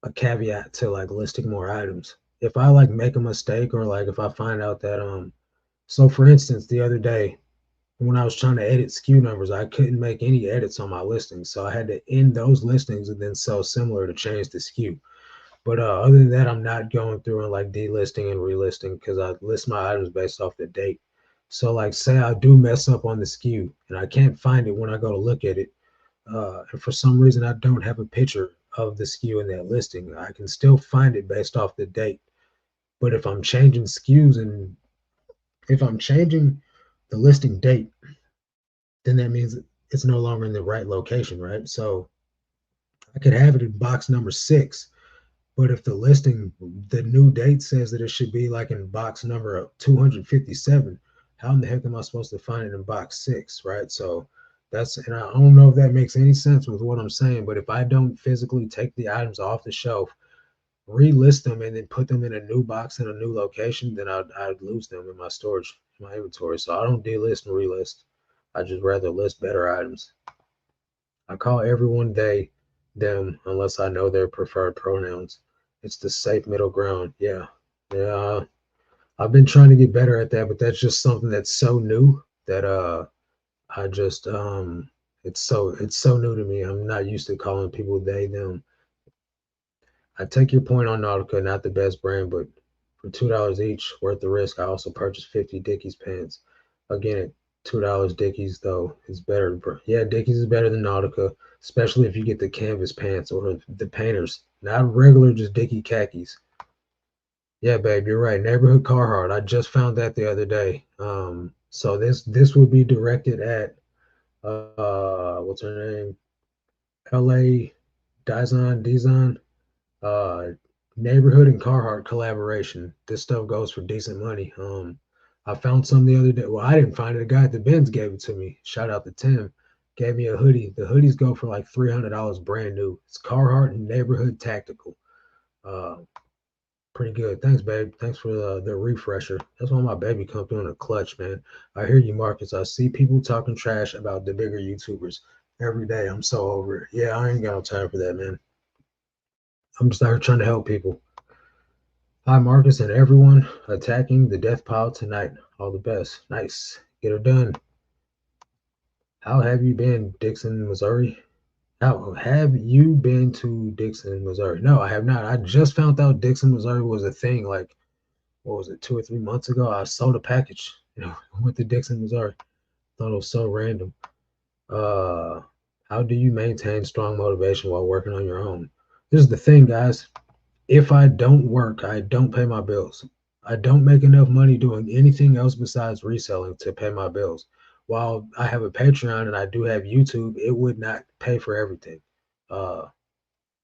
A: a caveat to like listing more items. If I like make a mistake or like if I find out that so for instance, the other day when I was trying to edit SKU numbers, I couldn't make any edits on my listings. So I had to end those listings and then sell similar to change the SKU. But other than that, I'm not going through and like delisting and relisting because I list my items based off the date. So like say I do mess up on the SKU and I can't find it when I go to look at it. And for some reason I don't have a picture of the SKU in that listing. I can still find it based off the date. But if I'm changing SKUs and if I'm changing the listing date, then that means it's no longer in the right location, right? So I could have it in box number 6, but if the listing, the new date says that it should be like in box number 257, how in the heck am I supposed to find it in box 6, right? So and I don't know if that makes any sense with what I'm saying, but if I don't physically take the items off the shelf, relist them, and then put them in a new box in a new location, then I'd lose them in my storage, my inventory. So I don't delist and relist. I just rather list better items. I call everyone they, them, unless I know their preferred pronouns. It's the safe middle ground. Yeah. Yeah. I've been trying to get better at that, but that's just something that's so new that I just it's so new to me. I'm not used to calling people they, them. I take your point on Nautica, not the best brand, but for $2 each, worth the risk. I also purchased 50 Dickies pants. Again, at $2 Dickies though is better. Yeah, Dickies is better than Nautica, especially if you get the canvas pants or the painters, not regular just Dickie khakis. Yeah, babe, you're right. Neighborhood Carhartt. I just found that the other day. So this would be directed at what's her name? L.A. Dizon. uh Neighborhood and Carhartt collaboration. This stuff goes for decent money. I found some the other day. Well, I didn't find it. A guy at the bins gave it to me. Shout out to Tim. Gave me a hoodie. The hoodies go for like $300 brand new. It's Carhartt and Neighborhood Tactical. Uh, Pretty good. Thanks, babe. Thanks for the refresher. That's why my baby come through in a clutch, man. I hear you, Marcus. I see people talking trash about the bigger YouTubers every day. I'm so over it. Yeah, I ain't got no time for that, man. I'm just out here trying to help people. Hi, Marcus, and everyone attacking the death pile tonight. All the best. Nice. Get her done. How have you been, Dixon, Missouri? How have you been to Dixon, Missouri? No, I have not. I just found out Dixon, Missouri was a thing. Like, what was it, 2 or 3 months ago? I sold a package. Went to Dixon, Missouri. Thought it was so random. Uh, how do you maintain strong motivation while working on your own? This is the thing, guys. If I don't work, I don't pay my bills. I don't make enough money doing anything else besides reselling to pay my bills. While I have a Patreon and I do have YouTube, it would not pay for everything. Uh,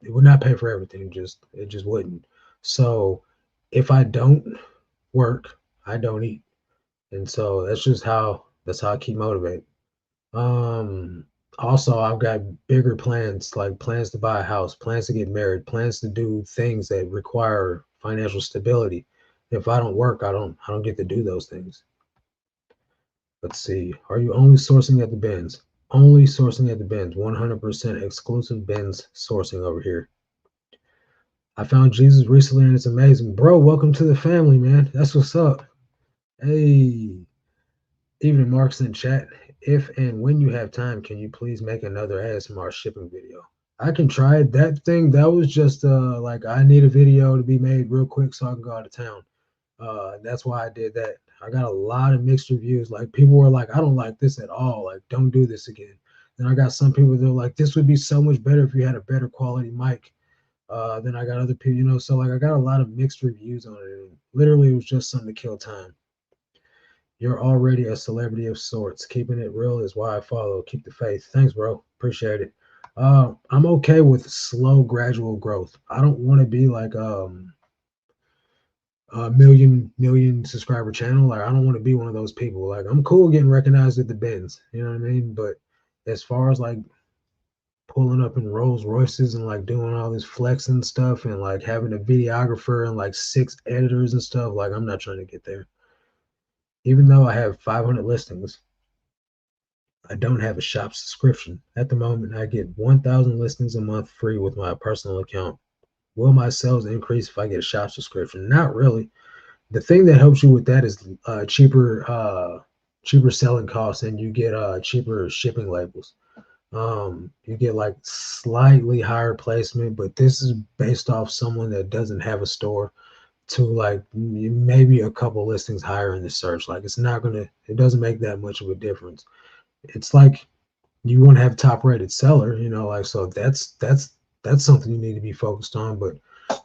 A: it would not pay for everything. It just wouldn't. So if I don't work, I don't eat, and so that's how I keep motivated. Also, I've got bigger plans, like plans to buy a house, plans to get married, plans to do things that require financial stability. If I don't work, I don't get to do those things. Let's see. Are you only sourcing at the bins? Only sourcing at the bins. 100% exclusive bins sourcing over here. I found Jesus recently and it's amazing. Bro, welcome to the family, man. That's what's up. Hey, evening Marks in chat. If and when you have time, can you please make another ASMR shipping video? I can try it. That thing, that was just like I need a video to be made real quick so I can go out of town. That's why I did that. I got a lot of mixed reviews. Like people were like, I don't like this at all. Like, don't do this again. Then I got some people that are like, this would be so much better if you had a better quality mic. Then I got other people, so like I got a lot of mixed reviews on it. And literally, it was just something to kill time. You're already a celebrity of sorts. Keeping it real is why I follow. Keep the faith. Thanks, bro. Appreciate it. I'm okay with slow, gradual growth. I don't want to be like a million subscriber channel. Like I don't want to be one of those people. Like I'm cool getting recognized at the bins. You know what I mean? But as far as like pulling up in Rolls Royces and like doing all this flexing stuff and like having a videographer and like 6 editors and stuff, like I'm not trying to get there. Even though I have 500 listings, I don't have a shop subscription. At the moment, I get 1,000 listings a month free with my personal account. Will my sales increase if I get a shop subscription? Not really. The thing that helps you with that is cheaper selling costs, and you get cheaper shipping labels. You get like slightly higher placement, but this is based off someone that doesn't have a store to like maybe a couple listings higher in the search. Like it doesn't make that much of a difference. It's like you want to have top rated seller, like so that's something you need to be focused on. But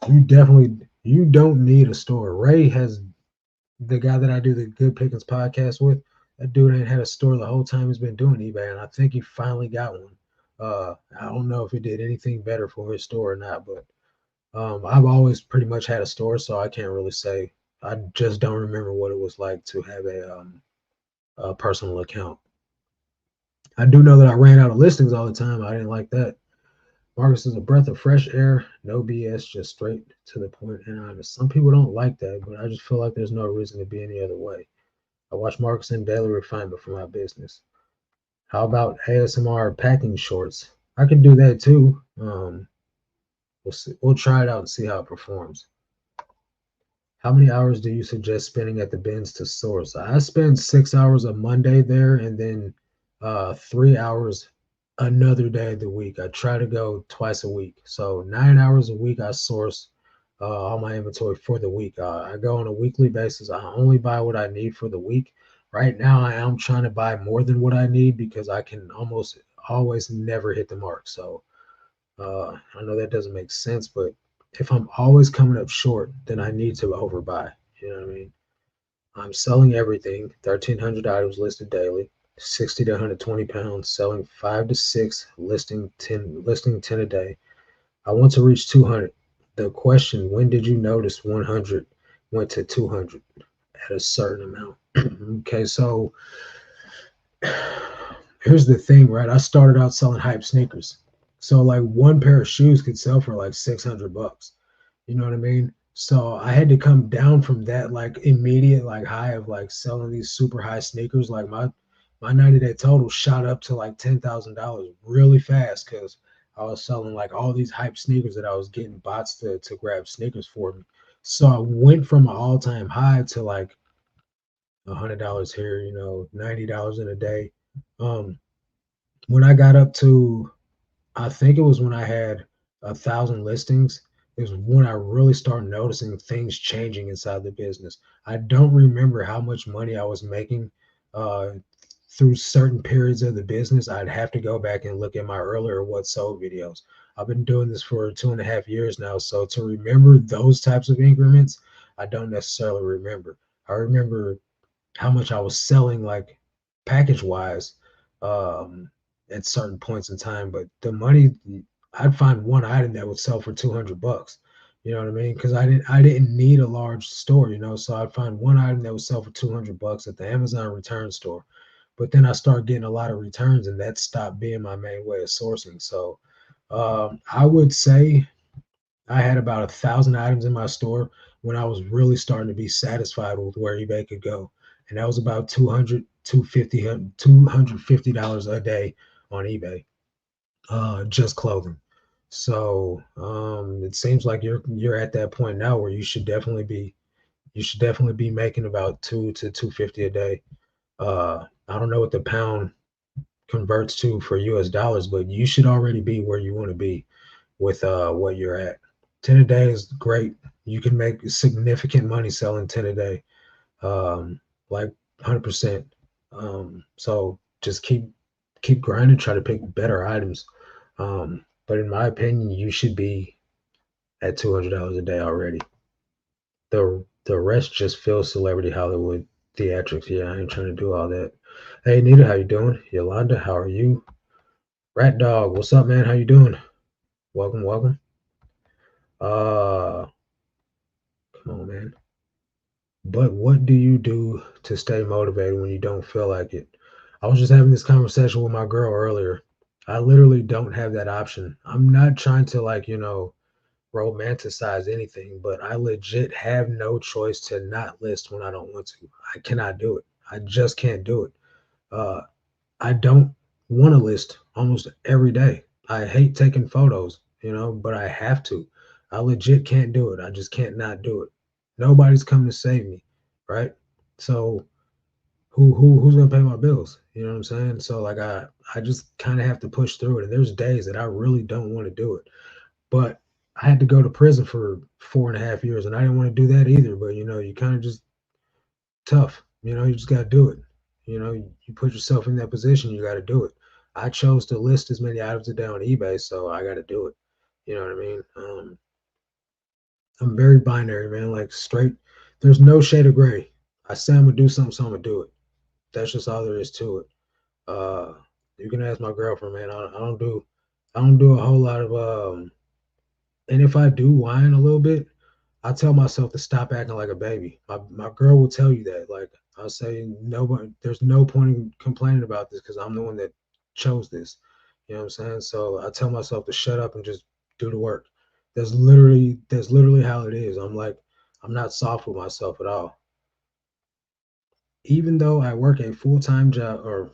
A: you don't need a store. Ray has the guy that I do the Good Pickings podcast with. That dude ain't had a store the whole time he's been doing eBay, and I think he finally got one. I don't know if it did anything better for his store or not, but I've always pretty much had a store, so I can't really say. I just don't remember what it was like to have a personal account. I do know that I ran out of listings all the time. I didn't like that. Marcus is a breath of fresh air, no BS, just straight to the point and honest. Some people don't like that, but I just feel like there's no reason to be any other way. I watch Marcus in Daily Refinement for my business. How about ASMR packing shorts? I can do that too. We'll see. We'll try it out and see how it performs. How many hours do you suggest spending at the bins to source? I spend 6 hours a Monday there and then 3 hours another day of the week. I try to go twice a week. So 9 hours a week I source all my inventory for the week. I go on a weekly basis. I only buy what I need for the week. Right now I am trying to buy more than what I need because I can almost always never hit the mark. So I know that doesn't make sense, but if I'm always coming up short, then I need to overbuy. You know what I mean? I'm selling everything, 1,300 items listed daily, 60 to 120 pounds, selling 5 to 6, listing 10 a day. I want to reach 200. The question, when did you notice 100 went to 200 at a certain amount? Okay, so here's the thing, right? I started out selling hype sneakers. So like one pair of shoes could sell for like 600 bucks. You know what I mean? So I had to come down from that like immediate like high of like selling these super high sneakers. Like my 90-day total shot up to like $10,000 really fast because I was selling like all these hype sneakers that I was getting bots to grab sneakers for me. So I went from an all-time high to like $100 here, $90 in a day. Um, when I got up to, I think it was when I had 1,000 listings, is when I really started noticing things changing inside the business. I don't remember how much money I was making uh, through certain periods of the business. I'd have to go back and look at my earlier what sold videos. I've been doing this for 2.5 years now, so to remember those types of increments, I don't necessarily remember. I remember how much I was selling like package wise um, at certain points in time. But the money, I'd find one item that would sell for 200 bucks. You know what I mean? Because I didn't need a large store, so I'd find one item that would sell for 200 bucks at the Amazon return store. But then I started getting a lot of returns, and that stopped being my main way of sourcing. So I would say I had about 1,000 items in my store when I was really starting to be satisfied with where eBay could go. And that was about 200, 250, $250 a day on eBay, just clothing. So it seems like you're at that point now where you should definitely be making about 2 to 250 a day. I don't know what the pound converts to for US dollars, but you should already be where you want to be with what you're at. 10 a day is great. You can make significant money selling 10 a day. Like 100%. So just keep grinding, try to pick better items. But in my opinion, you should be at $200 a day already. The rest just feels celebrity Hollywood theatrics. Yeah, I ain't trying to do all that. Hey Nita, how you doing? Yolanda, how are you? Rat Dog, what's up, man? How you doing? Welcome, welcome. Uh, come on, man. But what do you do to stay motivated when you don't feel like it? I was just having this conversation with my girl earlier. I literally don't have that option. I'm not trying to romanticize anything, but I legit have no choice to not list when I don't want to. I cannot do it. I just can't do it. Uh, I don't want to list almost every day. I hate taking photos, but I have to. I legit can't do it. I just can't not do it. Nobody's coming to save me, right? So who's gonna pay my bills? You know what I'm saying? So like I just kind of have to push through it. And there's days that I really don't want to do it, but I had to go to prison for 4.5 years, and I didn't want to do that either. But you kind of just tough. You just got to do it. You put yourself in that position, you got to do it. I chose to list as many items a day on eBay, so I got to do it. You know what I mean? I'm very binary, man. Like straight. There's no shade of gray. I say I'm gonna do something, so I'm gonna do it. That's just all there is to it. Uh, you can ask my girlfriend, man. I don't do a whole lot of and if I do whine a little bit, I tell myself to stop acting like a baby. My girl will tell you that. Like I'll say, nobody, there's no point in complaining about this because I'm the one that chose this. You know what I'm saying? So I tell myself to shut up and just do the work. That's literally how it is. I'm not soft with myself at all. Even though I work a full time job, or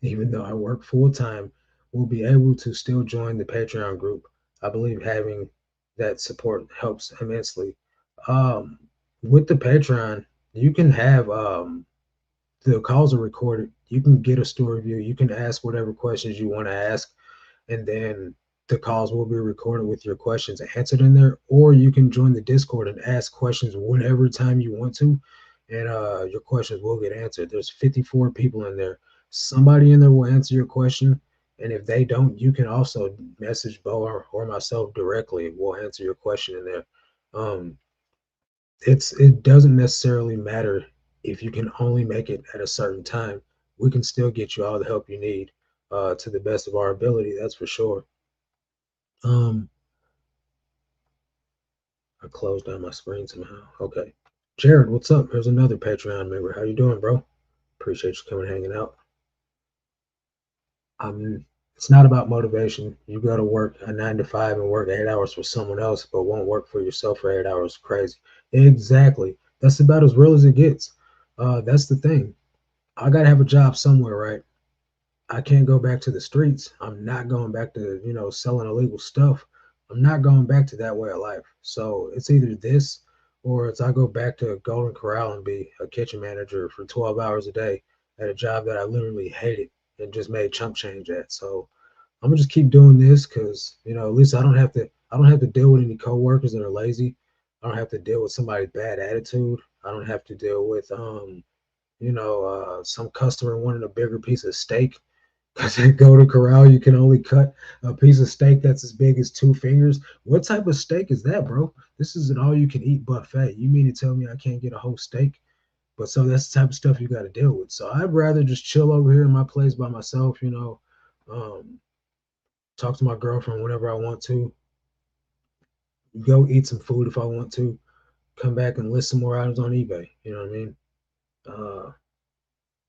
A: even though I work full time, will be able to still join the Patreon group. I believe having that support helps immensely. Um, with the Patreon, you can have the calls are recorded. You can get a story view. You can ask whatever questions you want to ask, and then the calls will be recorded with your questions answered in there. Or you can join the Discord and ask questions whenever time you want to, and your questions will get answered. There's 54 people in there. Somebody in there will answer your question, and if they don't, you can also message Bo or myself directly. We'll answer your question in there. Um, it doesn't necessarily matter if you can only make it at a certain time. We can still get you all the help you need to the best of our ability. That's for sure. Um, I closed down my screen somehow. Okay, Jared, what's up? Here's another Patreon member. How you doing, bro? Appreciate you coming hanging out. It's not about motivation. You go to work a 9 to 5 and work 8 hours for someone else, but won't work for yourself for 8 hours. Crazy. Exactly. That's about as real as it gets. That's the thing. I gotta have a job somewhere, right? I can't go back to the streets. I'm not going back to, selling illegal stuff. I'm not going back to that way of life. So it's either this or it's I go back to Golden Corral and be a kitchen manager for 12 hours a day at a job that I literally hated and just made chump change at. So I'm gonna just keep doing this because, at least I don't have to deal with any coworkers that are lazy. I don't have to deal with somebody's bad attitude. I don't have to deal with some customer wanting a bigger piece of steak because at Golden Corral you can only cut a piece of steak that's as big as 2 fingers. What type of steak is that, bro? This is an all-you-can-eat buffet. You mean to tell me I can't get a whole steak? But so that's the type of stuff you got to deal with. So I'd rather just chill over here in my place by myself, talk to my girlfriend whenever I want to, go eat some food if I want to, come back and list some more items on eBay. You know what I mean? Uh,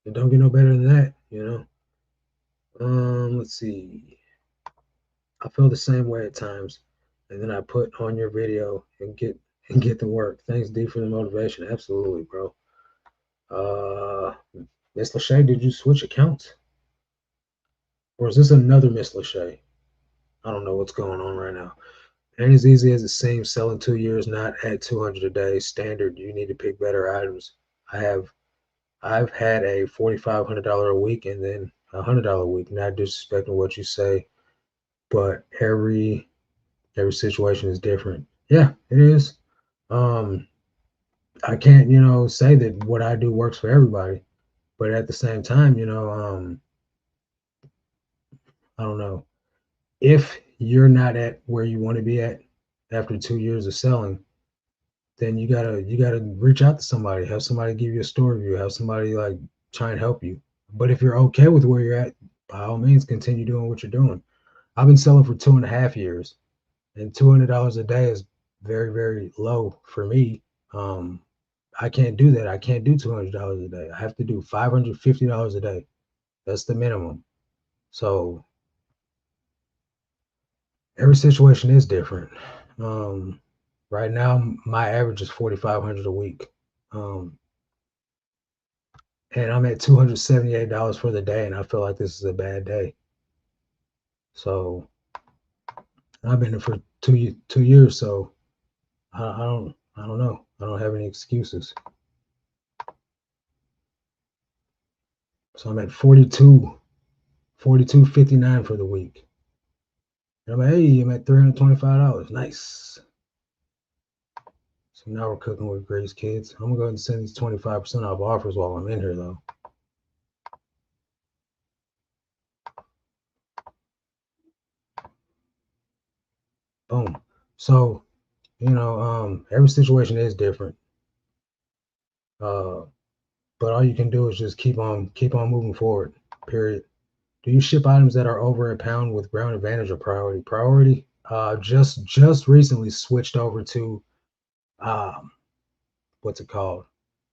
A: It don't get no better than that, you know. Let's see. I feel the same way at times, and then I put on your video and get to work. Thanks, D, for the motivation. Absolutely, bro. Uh, Miss Lachey, did you switch accounts, or is this another Miss Lachey? I don't know what's going on right now. Ain't as easy as it seems. Selling 2 years, not at 200 a day standard. You need to pick better items. I have I've had a $4,500 a week and then $100 a week. Not disrespecting what you say, but every situation is different. Yeah, it is. Um, I can't, say that what I do works for everybody, but at the same time, I don't know. If you're not at where you want to be at after 2 years of selling, then you gotta reach out to somebody, have somebody give you a store review, have somebody like try and help you. But if you're okay with where you're at, by all means, continue doing what you're doing. I've been selling for 2.5 years, and $200 a day is very, very low for me. Um, I can't do that. I can't do $200 a day. I have to do $550 a day. That's the minimum. So every situation is different. Um, right now, my average is 4,500 a week. Um, and I'm at $278 for the day, and I feel like this is a bad day. So I've been there for 2 years, so I don't know. I don't have any excuses. So I'm at 42.59 for the week. And I'm like, hey, I'm at $325. Nice. So now we're cooking with Grace Kids. I'm gonna go ahead and send these 25% off offers while I'm in here though. Boom. So, every situation is different. Uh, but all you can do is just keep on moving forward. Period. Do you ship items that are over a pound with ground advantage or priority? Priority. Just recently switched over to um, what's it called?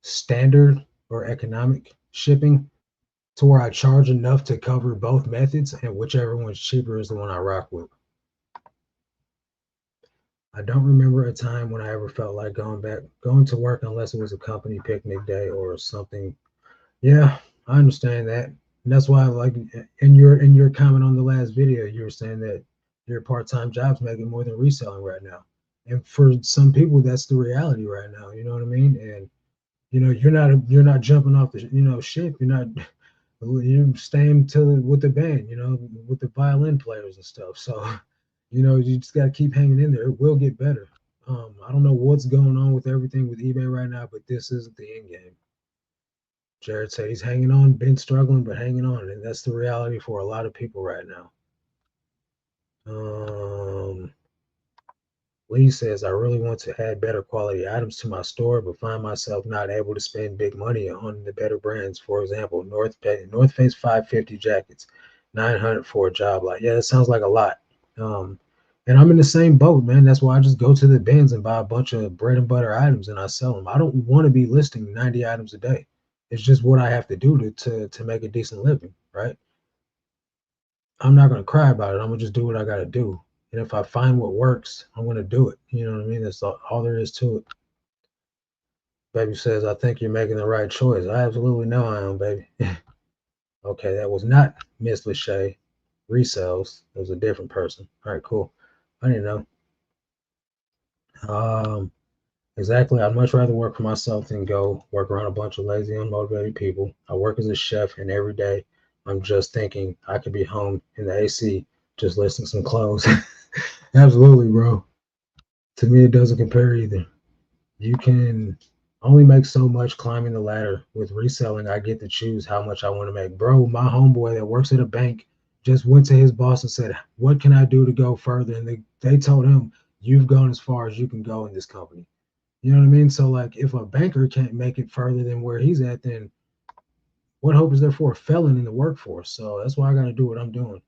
A: Standard or economic shipping, to where I charge enough to cover both methods, and whichever one's cheaper is the one I rock with. I don't remember a time when I ever felt like going to work unless it was a company picnic day or something. Yeah, I understand that. And that's why, like, in your comment on the last video, you were saying that your part-time job's making more than reselling right now. And for some people, that's the reality right now. You know what I mean? And you're not jumping off the ship. You're staying with the band. With the violin players and stuff. So you just got to keep hanging in there. It will get better. I don't know what's going on with everything with eBay right now, but this isn't the end game. Jared said he's hanging on, been struggling, but hanging on, and that's the reality for a lot of people right now. Lee says, I really want to add better quality items to my store, but find myself not able to spend big money on the better brands. For example, North Face 550 jackets, 900 for a job. Like, yeah, it sounds like a lot. And I'm in the same boat, man. That's why I just go to the bins and buy a bunch of bread and butter items and I sell them. I don't want to be listing 90 items a day. It's just what I have to do to make a decent living, right? I'm not gonna cry about it. I'm gonna just do what I gotta do. And if I find what works, I'm gonna do it. You know what I mean? That's all there is to it. Baby says, I think you're making the right choice. I absolutely know I am, baby. Okay, that was not Miss Lachey. Resells. It was a different person. All right, cool. I didn't know. Um, exactly. I'd much rather work for myself than go work around a bunch of lazy, unmotivated people. I work as a chef, and every day I'm just thinking I could be home in the AC, just listing some clothes. Absolutely, bro. To me, it doesn't compare either. You can only make so much climbing the ladder. With reselling, I get to choose how much I want to make. Bro, my homeboy that works at a bank just went to his boss and said, what can I do to go further? And they told him, you've gone as far as you can go in this company. You know what I mean? So, like, if a banker can't make it further than where he's at, then what hope is there for a felon in the workforce? So that's why I got to do what I'm doing.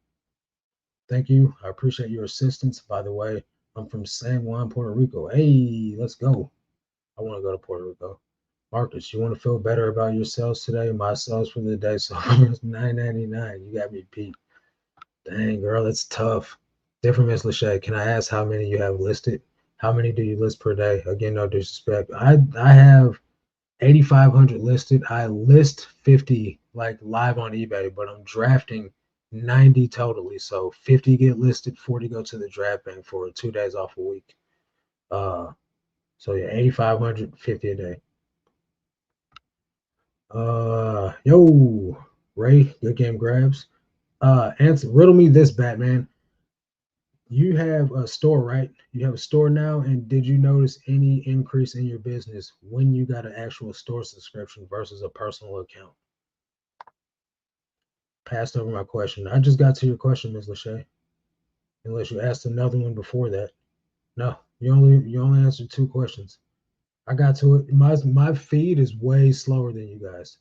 A: Thank you. I appreciate your assistance. By the way, I'm from San Juan, Puerto Rico. Hey, let's go. I want to go to Puerto Rico. Marcus, you want to feel better about your sales today? My sales for the day so far is $9.99. You got me beat. Dang, girl, that's tough. Different Miss Lachey. Can I ask how many you have listed? How many do you list per day? Again, no disrespect. I have 8,500 listed. I list 50 like live on eBay, but I'm drafting 90 totally. So 50 get listed, 40 go to the draft bank for 2 days off a week. Uh, so yeah, 8,500, 50 a day. Yo, Ray, good game grabs. Answer, riddle me this, Batman. You have a store, right? You have a store now, and did you notice any increase in your business when you got an actual store subscription versus a personal account? Passed over my question. I just got to your question, Ms. Lachey. Unless you asked another one before that. No, you only answered two questions. I got to it. My feed is way slower than you guys.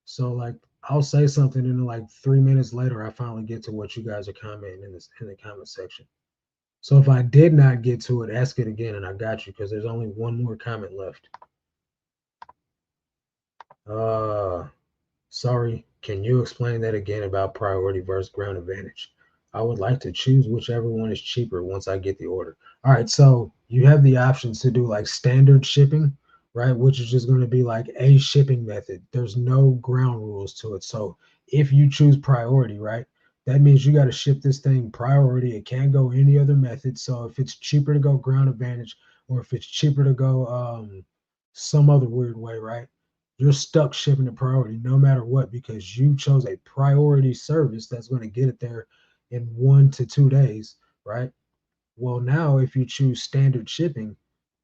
A: So like I'll say something and then like 3 minutes later I finally get to what you guys are commenting in the comment section. So if I did not get to it, ask it again and I got you because there's only one more comment left. Uh Sorry, can you explain that again about priority versus ground advantage? I would like to choose whichever one is cheaper once I get the order. All right, so you have the options to do like standard shipping, right? Which is just going to be like a shipping method. There's no ground rules to it. So if you choose priority, right, that means you got to ship this thing priority. It can't go any other method. So if it's cheaper to go ground advantage or if it's cheaper to go some other weird way, right? You're stuck shipping the priority no matter what because you chose a priority service that's going to get it there in 1 to 2 days, right? Well, now if you choose standard shipping,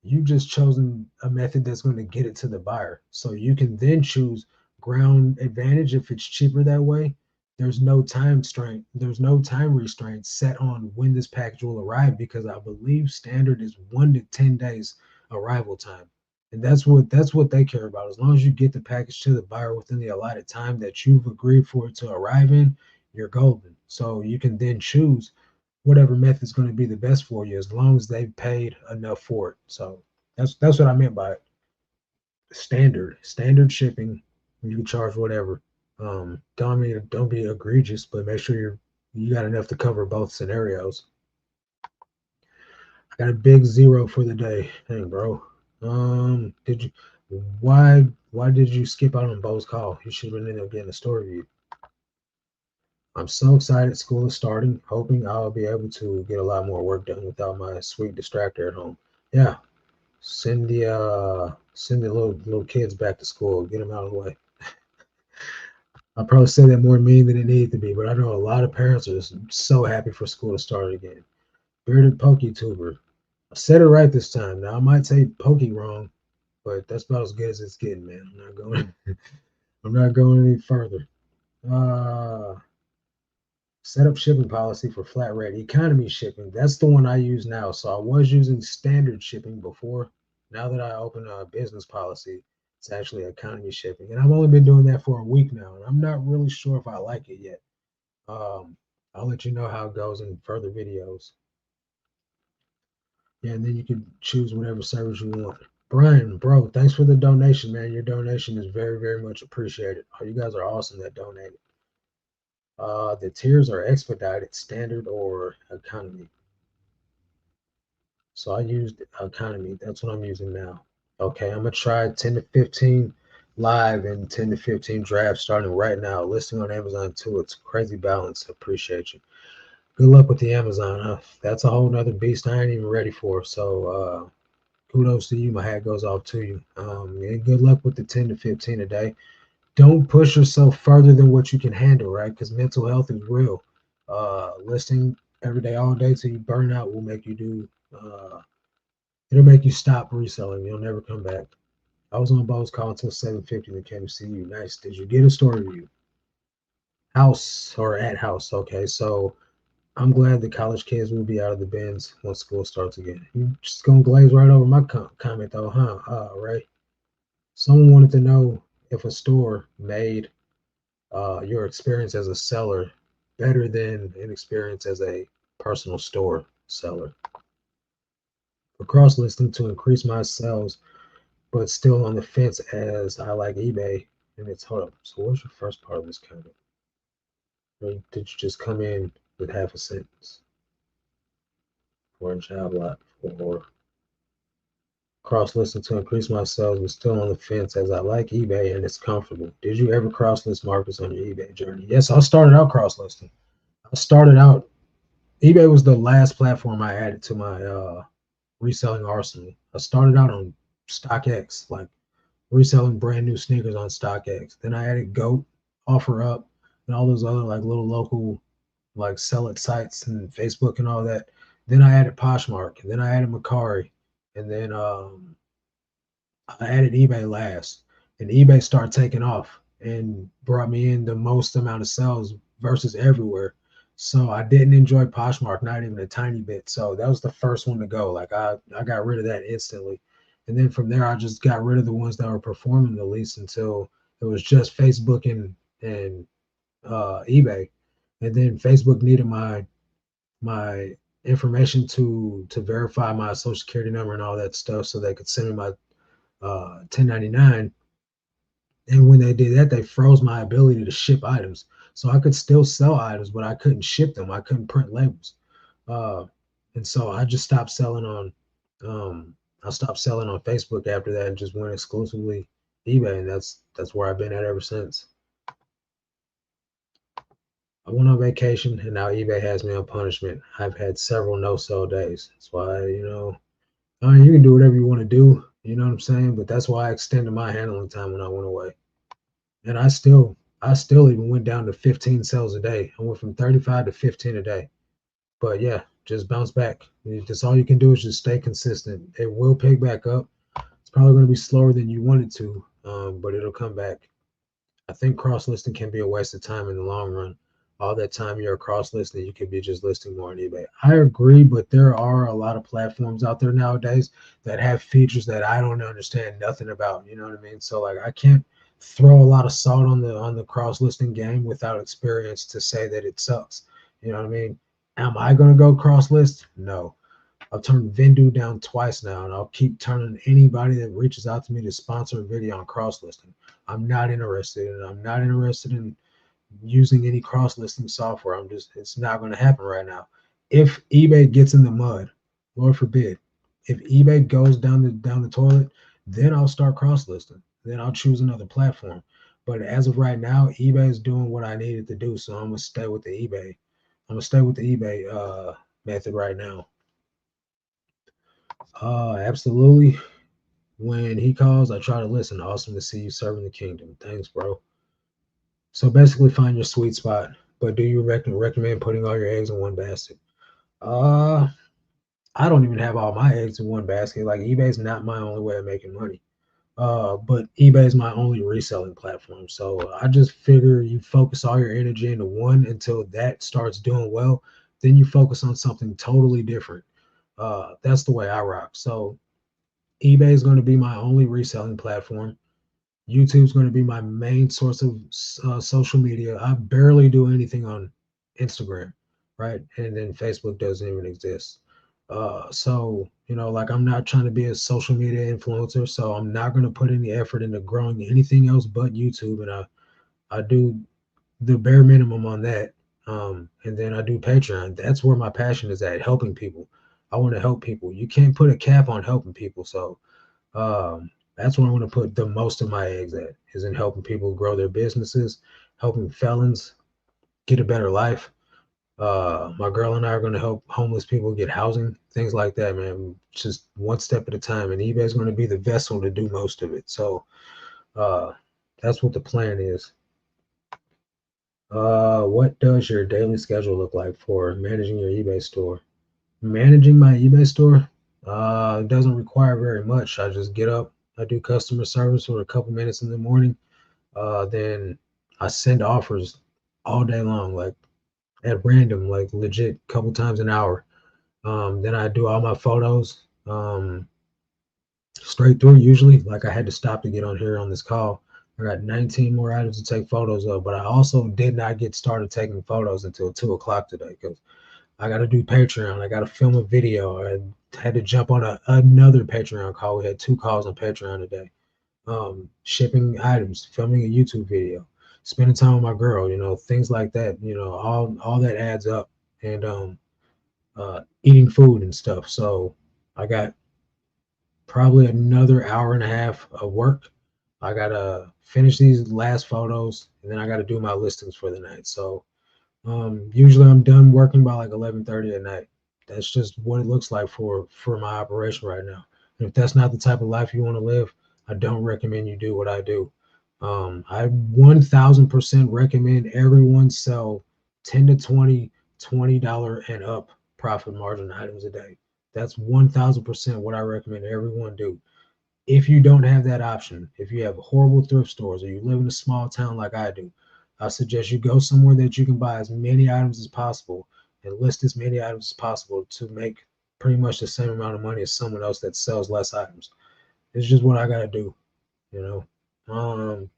A: you've just chosen a method that's going to get it to the buyer. So you can then choose ground advantage if it's cheaper that way. There's no time restraint set on when this package will arrive because I believe standard is 1 to 10 days arrival time. And that's what they care about. As long as you get the package to the buyer within the allotted time that you've agreed for it to arrive in, you're golden. So you can then choose whatever method is going to be the best for you as long as they've paid enough for it. So that's what I meant by it. Standard shipping. You can charge whatever. Don't be egregious, but make sure you got enough to cover both scenarios. I got a big zero for the day. Dang, bro. Did you? Why did you skip out on Bo's call? You should have been in there getting a story view. I'm so excited school is starting, hoping I'll be able to get a lot more work done without my sweet distractor at home. Yeah, send the little kids back to school, get them out of the way. I probably said that more mean than it needed to be, but I know a lot of parents are so happy for school to start again. Bearded PokeTuber. I said it right this time. Now I might say Pokey wrong, but that's about as good as it's getting, man. I'm not going I'm not going any further. Uh Set up shipping policy for flat rate economy shipping. That's the one I use now. So I was using standard shipping before. Now that I open a business policy, it's actually economy shipping. And I've only been doing that for a week now. And I'm not really sure if I like it yet. Um, I'll let you know how it goes in further videos. Yeah, and then you can choose whatever service you want. Brian, bro, thanks for the donation, man. Your donation is very, very much appreciated. Oh, you guys are awesome that donated. The tiers are expedited, standard, or economy. So I used economy. That's what I'm using now. Okay, I'm gonna try 10 to 15 live and 10 to 15 drafts starting right now. Listing on Amazon too. It's crazy balance. Appreciate you. Good luck with the Amazon. Huh? That's a whole nother beast I ain't even ready for. So kudos to you. My hat goes off to you. And good luck with the 10 to 15 a day. Don't push yourself further than what you can handle, right? Because mental health is real. Listing every day, all day till you burn out will make you do. It'll make you stop reselling. You'll never come back. I was on Bo's call until 7:50 and came to see you. Nice. Did you get a story review? House or at house? Okay, so I'm glad the college kids will be out of the bins once school starts again. You just gonna glaze right over my comment though, huh? Right. Someone wanted to know if a store made your experience as a seller better than an experience as a personal store seller. For cross listing to increase my sales but still on the fence as I like eBay. And it's hold up. So what's your first part of this comment? Or did you just come in with half a sentence? For a job lot for cross listing to increase my sales, but still on the fence as I like eBay and it's comfortable. Did you ever cross list markets on your eBay journey? Yes, I started out cross listing. I started out, eBay was the last platform I added to my reselling arsenal. I started out on StockX, like reselling brand new sneakers on StockX. Then I added Goat, OfferUp, and all those other like little local like sell it sites and Facebook and all that. Then I added Poshmark, and then I added Macari, and then I added eBay last. And eBay started taking off and brought me in the most amount of sales versus everywhere. So I didn't enjoy Poshmark, not even a tiny bit. So that was the first one to go. Like I got rid of that instantly. And then from there I just got rid of the ones that were performing the least until it was just Facebook and eBay. And then Facebook needed my information to verify my social security number and all that stuff so they could send me my 1099. And when they did that, they froze my ability to ship items. So I could still sell items, but I couldn't ship them. I couldn't print labels. Uh, and so I just stopped selling on I stopped selling on Facebook after that and just went exclusively eBay, and that's where I've been at ever since. I went on vacation and now eBay has me on punishment. I've had several no-sell days. That's why, I mean, you can do whatever you want to do, you know what I'm saying? But that's why I extended my handling time when I went away. And I still even went down to 15 sales a day. I went from 35 to 15 a day. But yeah, just bounce back. That's all you can do is just stay consistent. It will pick back up. It's probably going to be slower than you want it to, but it'll come back. I think cross listing can be a waste of time in the long run. All that time you're cross listing, you could be just listing more on eBay. I agree, but there are a lot of platforms out there nowadays that have features that I don't understand nothing about. You know what I mean? So like I can't throw a lot of salt on the cross listing game without experience to say that it sucks. You know what I mean? Am I gonna go cross list? No. I've turned Vendu down twice now, and I'll keep turning anybody that reaches out to me to sponsor a video on cross listing. I'm not interested, and I'm not interested in using any cross listing software. It's not going to happen right now. If eBay gets in the mud, Lord forbid, if eBay goes down the toilet, then I'll start cross listing. Then I'll choose another platform. But as of right now, eBay is doing what I needed to do, so I'm gonna stay with the eBay. I'm gonna stay with the eBay method right now. Absolutely. When he calls, I try to listen. Awesome to see you serving the kingdom. Thanks, bro. So basically, find your sweet spot. But do you recommend putting all your eggs in one basket? Uh, I don't even have all my eggs in one basket. Like eBay's not my only way of making money. But eBay is my only reselling platform. So I just figure you focus all your energy into one until that starts doing well. Then you focus on something totally different. That's the way I rock. So eBay is going to be my only reselling platform. YouTube's going to be my main source of social media. I barely do anything on Instagram, right? And then Facebook doesn't even exist. So, like I'm not trying to be a social media influencer, so I'm not going to put any effort into growing anything else but YouTube. And I do the bare minimum on that. And then I do Patreon. That's where my passion is at, helping people. I want to help people. You can't put a cap on helping people. So, that's where I want to put the most of my eggs at, is in helping people grow their businesses, helping felons get a better life. My girl and I are going to help homeless people get housing, things like that, man. Just one step at a time, and eBay is going to be the vessel to do most of it. So uh, that's what the plan is. What does your daily schedule look like for managing your eBay store? Managing my eBay store doesn't require very much. I just get up, I do customer service for a couple minutes in the morning. Then I send offers all day long, like at random, like legit, couple times an hour. Then I do all my photos straight through. Usually, like I had to stop to get on here on this call. I got 19 more items to take photos of, but I also did not get started taking photos until 2 o'clock today because I got to do Patreon. I got to film a video. I had to jump on another Patreon call. We had 2 calls on Patreon today. Shipping items, filming a YouTube video, spending time with my girl, things like that. All that adds up, and eating food and stuff. So I got probably another hour and a half of work. I gotta finish these last photos, and then I gotta do my listings for the night. So usually I'm done working by like 11:30 at night. That's just what it looks like for my operation right now. And if that's not the type of life you want to live, I don't recommend you do what I do. I 1000% recommend everyone sell 10 to 20 $20 and up profit margin items a day. That's 1000% what I recommend everyone do. If you don't have that option, if you have horrible thrift stores or you live in a small town like I do, I suggest you go somewhere that you can buy as many items as possible and list as many items as possible to make pretty much the same amount of money as someone else that sells less items. It's just what I gotta do, you know.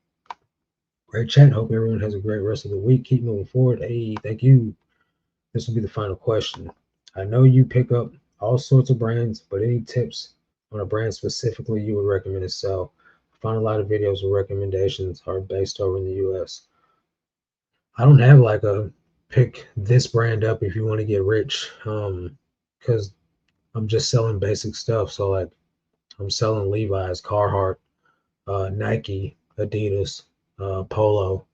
A: Great chat. Hope everyone has a great rest of the week. Keep moving forward. Hey, thank you. This will be the final question. I know you pick up all sorts of brands, but any tips on a brand specifically you would recommend to sell? I find a lot of videos with recommendations are based over in the US. I don't have like a pick this brand up if you want to get rich, because I'm just selling basic stuff. So like I'm selling Levi's, Carhartt, Nike, Adidas, Polo,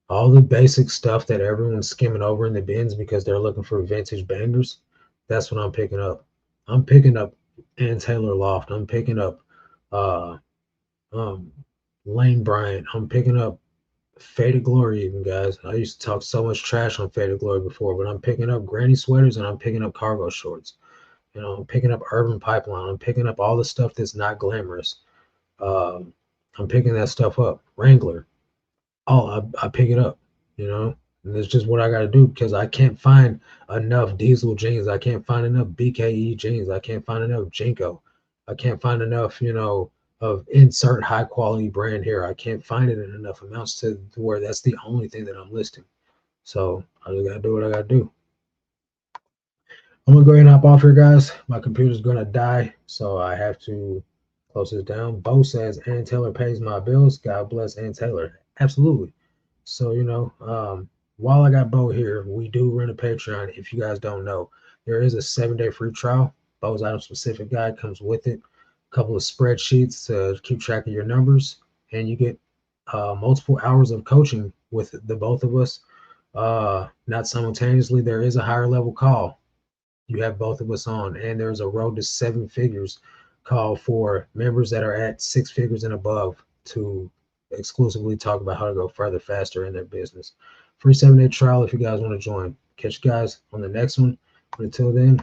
A: all the basic stuff that everyone's skimming over in the bins because they're looking for vintage bangers. That's what I'm picking up. I'm picking up Ann Taylor Loft. I'm picking up uh um Lane Bryant. I'm picking up Faded Glory even, guys. I used to talk so much trash on Faded Glory before, but I'm picking up granny sweaters and I'm picking up cargo shorts. I'm picking up Urban Pipeline. I'm picking up all the stuff that's not glamorous. Um, I'm picking that stuff up. Wrangler. Oh, I pick it up, you know, and it's just what I got to do because I can't find enough diesel jeans. I can't find enough BKE jeans. I can't find enough Jinko. I can't find enough, of insert high quality brand here. I can't find it in enough amounts to where that's the only thing that I'm listing. So I just got to do what I got to do. I'm gonna go ahead and hop off here, guys. My computer's gonna die, so I have to close this down. Bo says Ann Taylor pays my bills. God bless Ann Taylor. Absolutely. So while I got Bo here, we do run a Patreon. If you guys don't know, there is a 7-day free trial. Bo's item specific guide comes with it. A couple of spreadsheets to keep track of your numbers, and you get multiple hours of coaching with the both of us. Not simultaneously. There is a higher level call you have both of us on, and there's a road to 7 figures call for members that are at 6 figures and above to exclusively talk about how to go further faster in their business. Free 7-day trial if you guys want to join. Catch you guys on the next one. But until then,